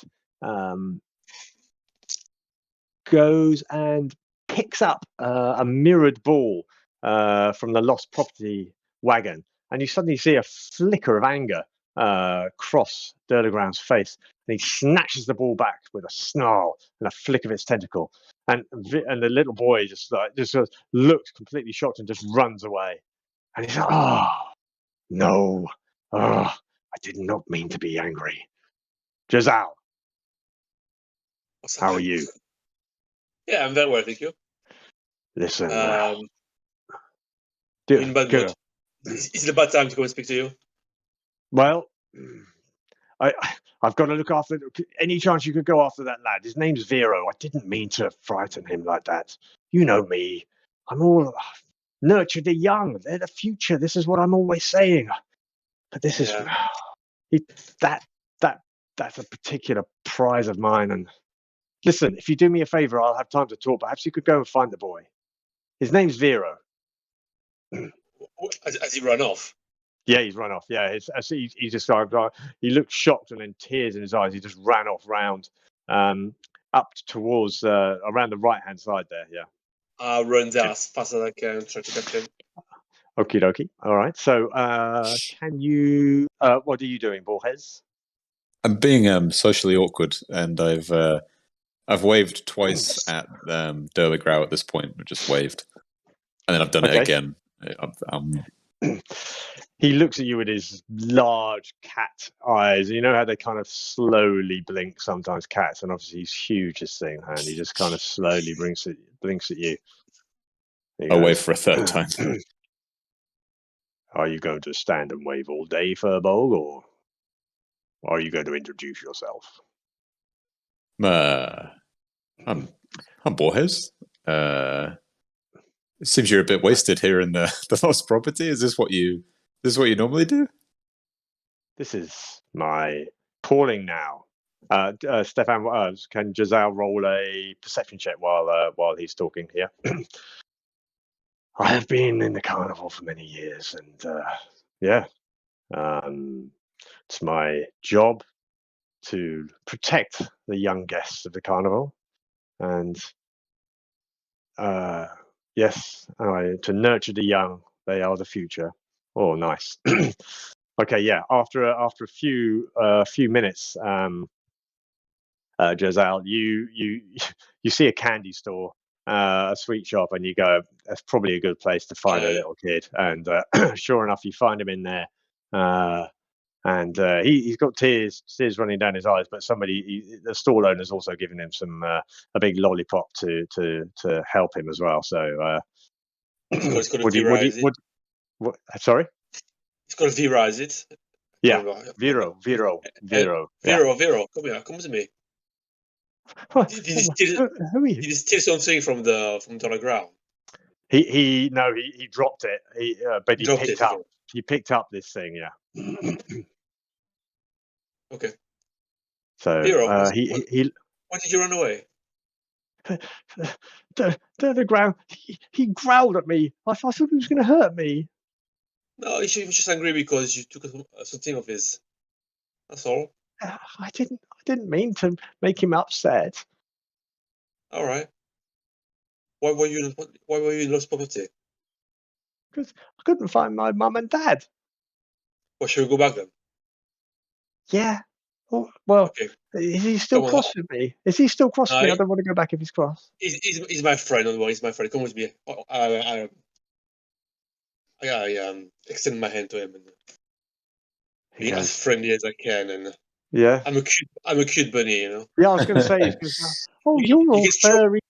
Speaker 1: goes and picks up a mirrored ball from the lost property wagon, and you suddenly see a flicker of anger cross Durleground's face, and he snatches the ball back with a snarl and a flick of its tentacle, and the little boy just looks completely shocked and just runs away, and he's like, "Oh no, I did not mean to be angry." Giselle, how are you?
Speaker 4: Yeah, I'm very well, thank you.
Speaker 1: Listen,
Speaker 4: in bad mood. Is it a bad time to go and speak to you?
Speaker 1: Well, I've got to look after. Any chance you could go after that lad? His name's Vero. I didn't mean to frighten him like that. You know me. I'm all nurture the young. They're the future. This is what I'm always saying. But this is that's a particular prize of mine. And listen, if you do me a favor, I'll have time to talk. Perhaps you could go and find the boy. His name's Vero.
Speaker 4: Has he run off?
Speaker 1: Yeah, he's run off. Yeah, he just he looked shocked and then tears in his eyes. He just ran off round up towards around the right hand side there. Yeah.
Speaker 4: I'll run there as fast as I can, try to catch him.
Speaker 1: Okie dokie. All right. So, can you? What are you doing, Borges?
Speaker 3: I'm being socially awkward, and I've waved twice at Durleground at this point. I just waved, and then I've done it again.
Speaker 1: He looks at you with his large cat eyes. You know how they kind of slowly blink sometimes, cats, and obviously he's huge, this thing, and he just kind of slowly blinks at you.
Speaker 3: I'll wave for a third time.
Speaker 1: Are you going to stand and wave all day, Furbolg, or are you going to introduce yourself?
Speaker 3: I'm Borges. It seems you're a bit wasted here in the lost property. Is this what you normally do?
Speaker 1: this is my calling now. Stefan, can Giselle roll a perception check while he's talking here? I have been in the carnival for many years, and it's my job to protect the young guests of the carnival, and yes, to nurture the young. They are the future. Oh, nice. Okay, yeah. After a few minutes, Giselle, you see a candy store, a sweet shop, and you go, that's probably a good place to find a little kid. And sure enough, you find him in there, and he's got tears running down his eyes. But the stall owner's also giving him a big lollipop to help him as well. So, sorry?
Speaker 4: It's called Vera, is it?
Speaker 1: Yeah, Vero.
Speaker 4: Vero, come here, come to me. Did he steal something from the ground?
Speaker 1: He dropped it. But he picked up this thing. Yeah.
Speaker 4: Okay.
Speaker 1: So
Speaker 4: Vero,
Speaker 1: why
Speaker 4: did you run away?
Speaker 1: The ground. He growled at me. I thought he was going to hurt me.
Speaker 4: No, he was just angry because you took something of his. That's all.
Speaker 1: I didn't mean to make him upset.
Speaker 4: All right. Why were you in lost property?
Speaker 1: Because I couldn't find my mum and dad.
Speaker 4: Well, shall we go back then?
Speaker 1: Yeah. Well,
Speaker 4: okay.
Speaker 1: Is he still cross with me? Is he still cross with me? I don't want to go back if he's cross.
Speaker 4: He's my friend. Don't worry, he's my friend. Come with me. I extend my hand to him and be as friendly as I can. And
Speaker 1: yeah,
Speaker 4: I'm a cute bunny, you know.
Speaker 1: Yeah, I was going to say. Oh, you're all furry.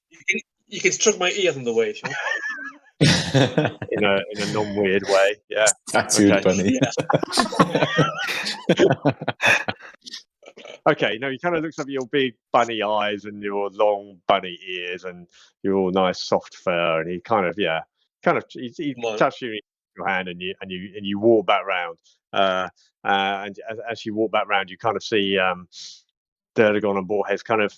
Speaker 4: You can stroke my ears on the way if you want.
Speaker 1: in a non-weird way, yeah.
Speaker 3: Tattooed bunny.
Speaker 1: Okay, he kind of looks up at your big bunny eyes and your long bunny ears and your nice soft fur, and he kind of he touches you in your hand, and you walk back round. And as you walk back round, you kind of see Durdagon and Borges kind of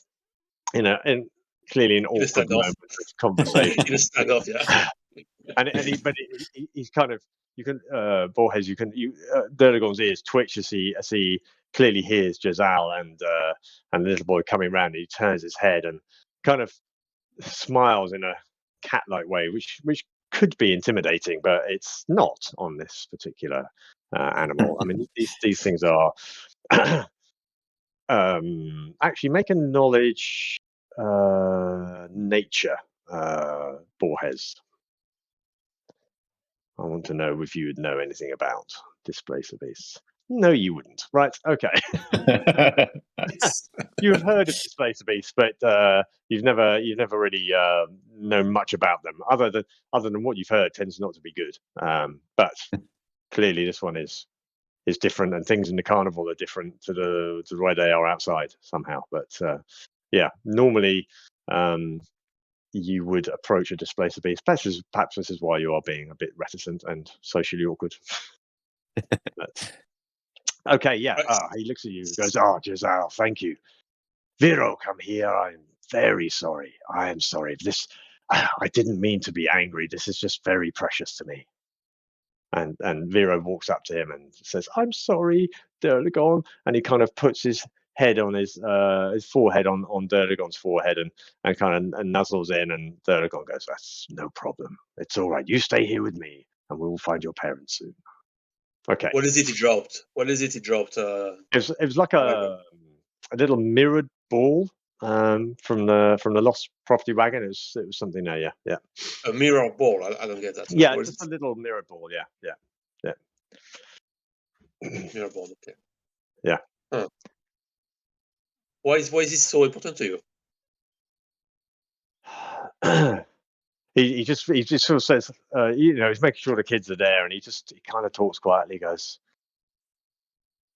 Speaker 1: clearly an awkward moment of conversation.
Speaker 4: You stand off, yeah.
Speaker 1: He's kind of, you can Borges, Durdagon's ears twitch as he clearly hears Giselle and the little boy coming around. He turns his head and kind of smiles in a cat-like way, which could be intimidating, but it's not on this particular animal. I mean, these things are actually make a knowledge nature, Borges. I want to know if you would know anything about displacer beasts. No, you wouldn't. Right? Okay. You've heard of displacer beasts, but you've never really known much about them. Other than what you've heard, tends not to be good. But clearly, this one is different, and things in the carnival are different to the way they are outside somehow. But normally. You would approach a displacer beast. Perhaps this is why you are being a bit reticent and socially awkward. But, okay, yeah. He looks at you and goes, "Oh, Giselle, thank you. Vero, come here. I'm very sorry. I am sorry. I didn't mean to be angry. This is just very precious to me." And Vero walks up to him and says, "I'm sorry, Durdagon," and he kind of puts his head on his forehead on Durdagon's forehead and kind of nuzzles in, and Durdagon goes, "That's no problem. It's all right. You stay here with me, and we will find your parents soon." Okay.
Speaker 4: What is it he dropped? It
Speaker 1: was like a little mirrored ball from the lost property wagon. It was something there. Yeah.
Speaker 4: A mirror ball. I don't get that.
Speaker 1: Yeah, just a little mirror ball. Yeah.
Speaker 4: Mirror ball. Okay.
Speaker 1: Yeah.
Speaker 4: Huh. Why is this so important to
Speaker 1: you? He just sort of says, he's making sure the kids are there, and he kind of talks quietly. He goes,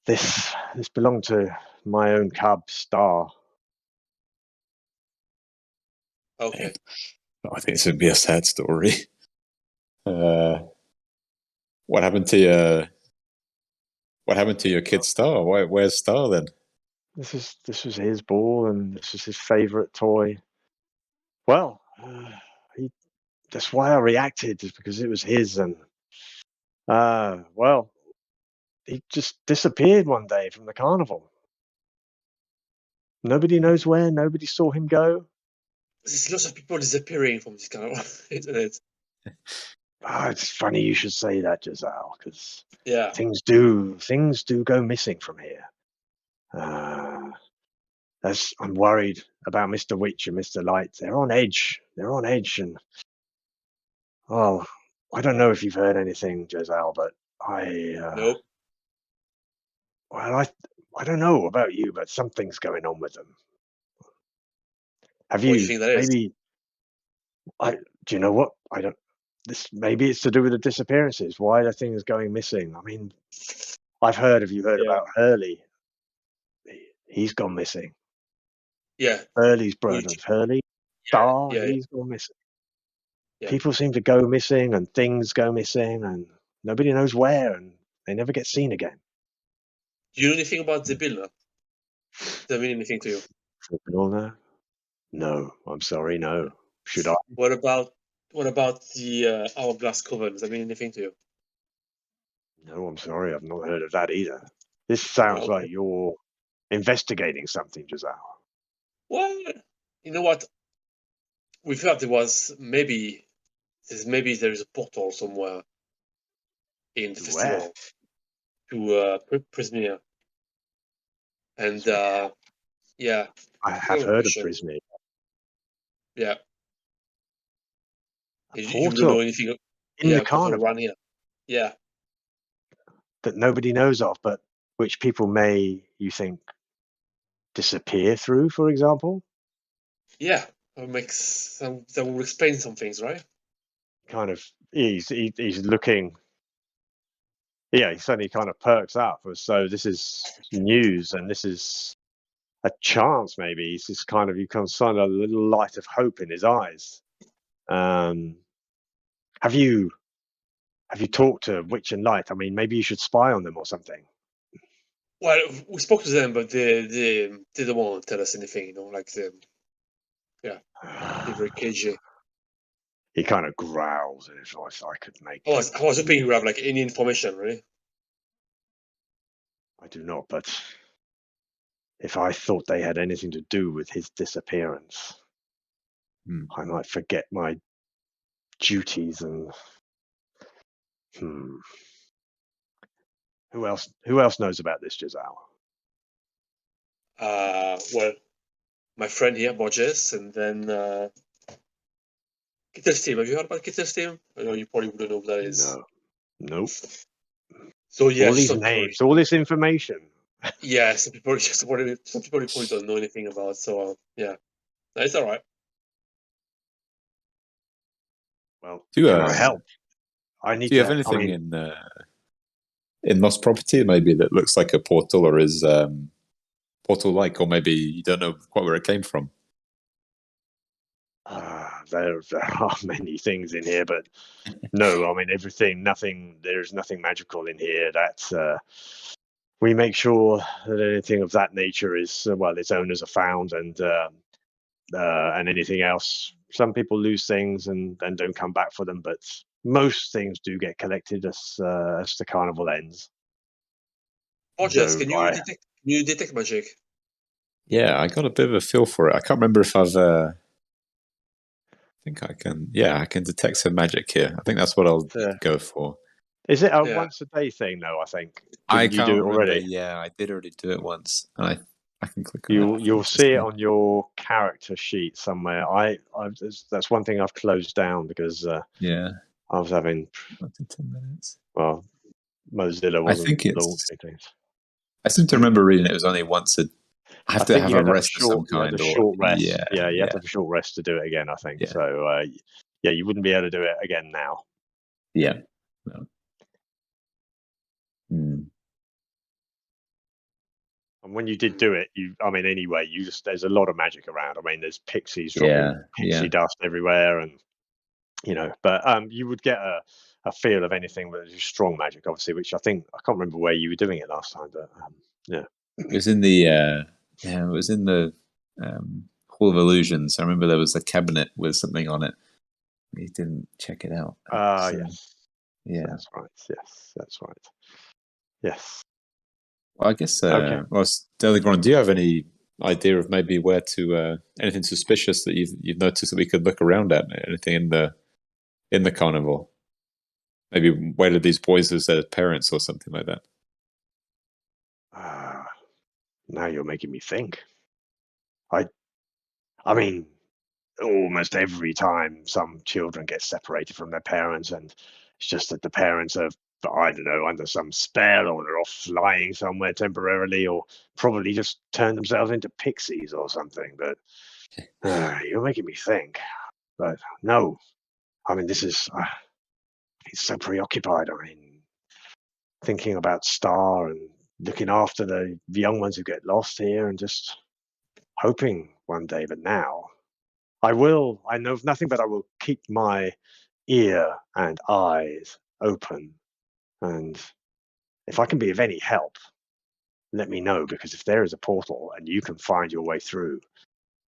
Speaker 1: This belonged to my own cub, Star.
Speaker 4: Okay.
Speaker 3: I think this would be a sad story. What happened to What happened to your kid's Star? Where's Star then?
Speaker 1: This was his ball, and this was his favorite toy. Well, that's why I reacted, is because it was his, and well, he just disappeared one day from the carnival. Nobody knows where. Nobody saw him go.
Speaker 4: There's lots of people disappearing from this carnival, isn't it?
Speaker 1: It's funny you should say that, Giselle, because
Speaker 4: Yeah.
Speaker 1: things do go missing from here. I'm worried about Mr. Witch and Mr. Light. They're on edge. And well, I don't know if you've heard anything, Giselle, but
Speaker 4: Nope.
Speaker 1: well, I don't know about you, but something's going on with them. Have
Speaker 4: What do you
Speaker 1: you
Speaker 4: think that is?
Speaker 1: maybe? Do you know what? I don't. This maybe it's to do with the disappearances. Why are things going missing? I mean, have you heard
Speaker 4: Yeah.
Speaker 1: about Hurley? He's gone missing.
Speaker 4: Yeah.
Speaker 1: Hurley's
Speaker 4: Who do
Speaker 1: brother,
Speaker 4: you-
Speaker 1: Hurley Star,
Speaker 4: yeah.
Speaker 1: he's gone missing.
Speaker 4: Yeah.
Speaker 1: People seem to go missing and things go missing and nobody knows where and they never get seen again.
Speaker 4: Do you know anything about Zabilna? Does that mean anything to you?
Speaker 1: No, I'm sorry, no. Should I?
Speaker 4: What about the Hourglass Coven? Does that mean anything to you?
Speaker 1: No, I'm sorry, I've not heard of that either. This sounds
Speaker 4: Okay.
Speaker 1: like you're investigating something, Giselle.
Speaker 4: Well, you know what? We thought there's maybe there's a portal somewhere in the
Speaker 1: Where?
Speaker 4: festival to Prismeer. And yeah,
Speaker 1: I have heard of
Speaker 4: question.
Speaker 1: Prismeer.
Speaker 4: Yeah.
Speaker 1: A
Speaker 4: You don't
Speaker 1: portal
Speaker 4: know anything.
Speaker 1: in the
Speaker 4: portal
Speaker 1: carnival
Speaker 4: around here. Yeah.
Speaker 1: that nobody knows of, but which people may, you think, disappear through, for example?
Speaker 4: Yeah. That will explain some things, right?
Speaker 1: Kind of, he's looking. Yeah, he suddenly kind of perks up. So this is news, and this is a chance. Maybe he's just kind of, you can see a little light of hope in his eyes. Have you talked to Witch and Light? I mean, maybe you should spy on them or something.
Speaker 4: Well, we spoke to them, but they don't want to tell us anything. Like they're very cagey.
Speaker 1: He kind of growls in his voice. I could make.
Speaker 4: I was hoping you have like any information, really.
Speaker 1: I do not, but if I thought they had anything to do with his disappearance, I might forget my duties and. Who else knows about this, Giselle?
Speaker 4: Well, my friend here, Borges, and then Kittel's team. Have you heard about Kittel's team? I know you probably wouldn't know what that is.
Speaker 1: No. Nope.
Speaker 4: So yeah,
Speaker 1: All these
Speaker 4: some
Speaker 1: names, all this information.
Speaker 4: Yeah, some people probably don't know anything about. So yeah, it's all right.
Speaker 1: Well,
Speaker 3: Do
Speaker 1: can I help? I need.
Speaker 3: Do you have anything in Lost Property maybe that looks like a portal or is portal-like, or maybe you don't know quite where it came from?
Speaker 1: There are many things in here, but no, I mean everything. There's nothing magical in here. That we make sure that anything of that nature is its owners are found, and anything else. Some people lose things and don't come back for them, but most things do get collected as the carnival ends.
Speaker 4: Borges, can you detect magic?
Speaker 3: Yeah, I got a bit of a feel for it. I can't remember if I've. I think I can. Yeah, I can detect some magic here. I think that's what I'll go for.
Speaker 1: Is it a once a day thing though? I think.
Speaker 3: I can't
Speaker 1: do it
Speaker 3: remember.
Speaker 1: already?
Speaker 3: Yeah, I did already do it once, and I can click on it.
Speaker 1: You'll see it on your character sheet somewhere. That's one thing I've closed down because I was having
Speaker 3: 10 minutes.
Speaker 1: Well, Mozilla wasn't launching things.
Speaker 3: I seem to remember reading it was only once a. I have to have a rest of some kind.
Speaker 1: A short rest.
Speaker 3: Yeah,
Speaker 1: you have to have a short rest to do it again. I think so. You wouldn't be able to do it again now.
Speaker 3: Yeah. No.
Speaker 1: And when you did do it, there's a lot of magic around. I mean, there's pixies dropping pixie dust everywhere, and But you would get a feel of anything with strong magic, obviously, which I can't remember where you were doing it last time, but yeah.
Speaker 3: It was in the Hall of Illusions. I remember there was a cabinet with something on it. We didn't check it out.
Speaker 1: Yes.
Speaker 3: Yeah.
Speaker 1: That's right. Yes, that's right. Yes.
Speaker 3: Well, I guess.
Speaker 1: Okay.
Speaker 3: Well, Deligron, do you have any idea of maybe where to anything suspicious that you've noticed that we could look around at? Anything in the carnival? Maybe where did these boys lose their parents or something like that?
Speaker 1: Now you're making me think. I mean, almost every time some children get separated from their parents, and it's just that the parents are, I don't know, under some spell, or they're off flying somewhere temporarily, or probably just turn themselves into pixies or something. But you're making me think. But no, I mean, this is it's so preoccupied. I mean, thinking about Star and looking after the young ones who get lost here, and just hoping one day. But now I know of nothing, but I will keep my ear and eyes open. And if I can be of any help, let me know, because if there is a portal and you can find your way through,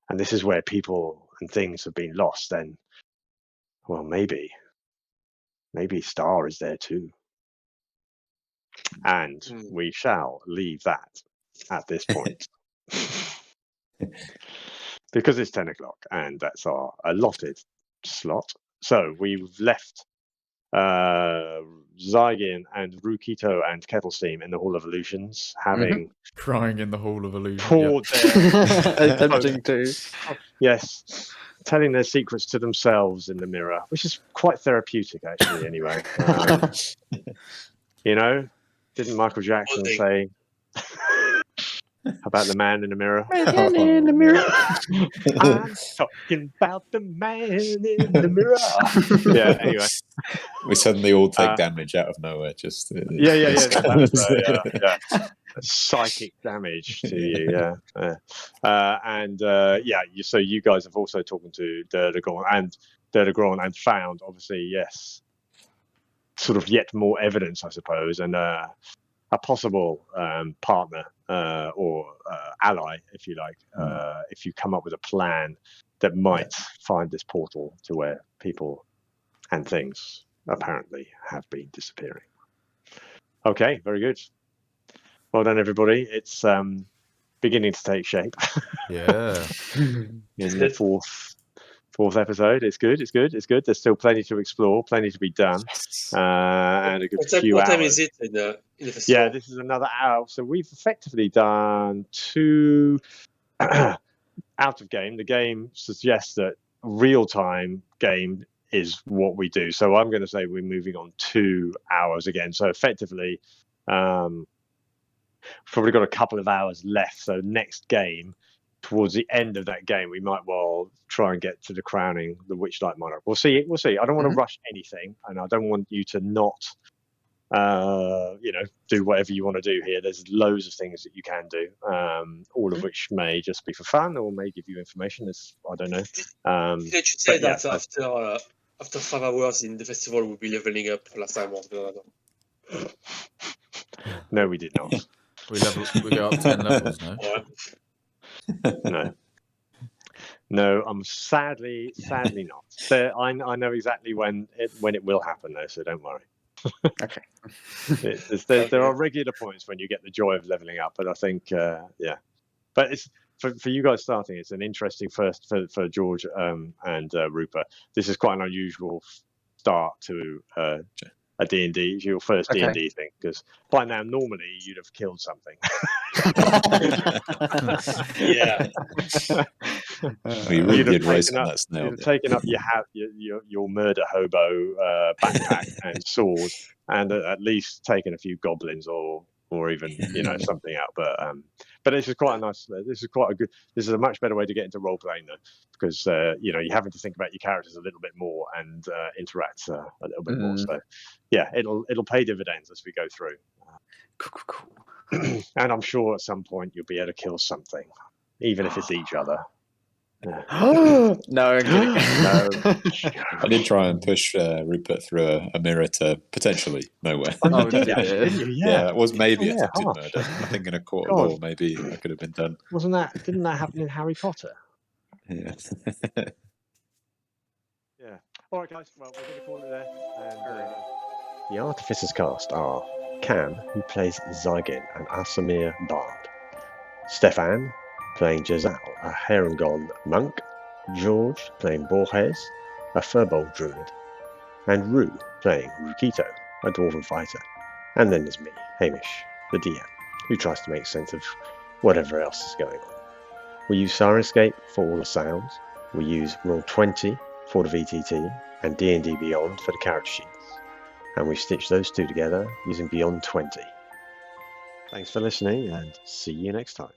Speaker 1: and this is where people and things have been lost, then, well, maybe Star is there too. And we shall leave that at this point. Because it's 10 o'clock and that's our allotted slot. So we've left Zygin and Rukito and Kettlesteam in the Hall of Illusions, having
Speaker 2: crying in the Hall of Illusions.
Speaker 1: Poured their
Speaker 5: attempting to.
Speaker 1: Yes, telling their secrets to themselves in the mirror, which is quite therapeutic, actually. Anyway, didn't Michael Jackson say about the man in the mirror?
Speaker 5: Man in the mirror.
Speaker 1: I'm talking about the man in the mirror. Yeah. Anyway,
Speaker 3: we suddenly all take damage out of nowhere. Just
Speaker 1: yeah. Psychic damage to you, So you guys have also talked to Derdegron and found, obviously, yes, sort of yet more evidence, I suppose, and a possible partner or ally, if you like, if you come up with a plan that might find this portal to where people and things apparently have been disappearing. Okay, very good. Well done, everybody. It's beginning to take shape.
Speaker 2: Yeah.
Speaker 1: In the fourth episode. It's good. There's still plenty to explore, plenty to be done. And a good few hours.
Speaker 4: What time is it in the festival?
Speaker 1: Yeah, this is another hour. So we've effectively done 2 out of game. The game suggests that real-time game is what we do. So I'm going to say we're moving on 2 hours again. So effectively, probably got a couple of hours left. So next game, towards the end of that game, we might well try and get to the crowning the Witchlight Monarch. We'll see. I don't want to rush anything, and I don't want you to not, do whatever you want to do here. There's loads of things that you can do, all of which may just be for fun or may give you information. I don't know.
Speaker 4: Did you say that after 5 hours in the festival, we'll be leveling up last time?
Speaker 1: No, we did not.
Speaker 2: We go up 10 levels, no?
Speaker 1: No, I'm sadly not. I know exactly when it will happen, though, so don't worry.
Speaker 5: Okay.
Speaker 1: There are regular points when you get the joy of leveling up, but I think, But it's for you guys starting. It's an interesting first for George and Rupert. This is quite an unusual start to a D&D, your first D&D thing, because by now normally you'd have killed something.
Speaker 4: Yeah.
Speaker 1: You'd have taken up your murder hobo backpack and sword, and at least taken a few goblins or even something out. But this is quite a nice. This is a much better way to get into role playing, though, because you're having to think about your characters a little bit more and interact a little bit more. So yeah, it'll pay dividends as we go through.
Speaker 5: Cool.
Speaker 1: And I'm sure at some point you'll be able to kill something, even if it's each other. Yeah.
Speaker 5: No, I'm kidding.
Speaker 3: I did try and push Rupert through a mirror to potentially nowhere.
Speaker 5: Oh,
Speaker 1: you did
Speaker 5: dear.
Speaker 1: actually, didn't you?
Speaker 3: Yeah, that was maybe
Speaker 1: Oh, yeah,
Speaker 3: attempted
Speaker 1: harsh.
Speaker 3: murder. I think in a court of
Speaker 1: God.
Speaker 3: law, maybe I could have been done.
Speaker 1: Didn't that happen in Harry Potter?
Speaker 3: Yeah.
Speaker 1: Yeah. All right, guys. Well, we're going to call it there. And the Artificers cast are Cam, who plays Zygin, an Asamir Bard. Stefan, playing Jazal, a Herongon monk. George, playing Borges, a Furbolg druid. And Rue, playing Rukito, a Dwarven fighter. And then there's me, Hamish, the DM, who tries to make sense of whatever else is going on. We use Sirenscape for all the sounds. We use Roll20 for the VTT and D&D Beyond for the character sheets. And we stitch those two together using Beyond 20. Thanks for listening and see you next time.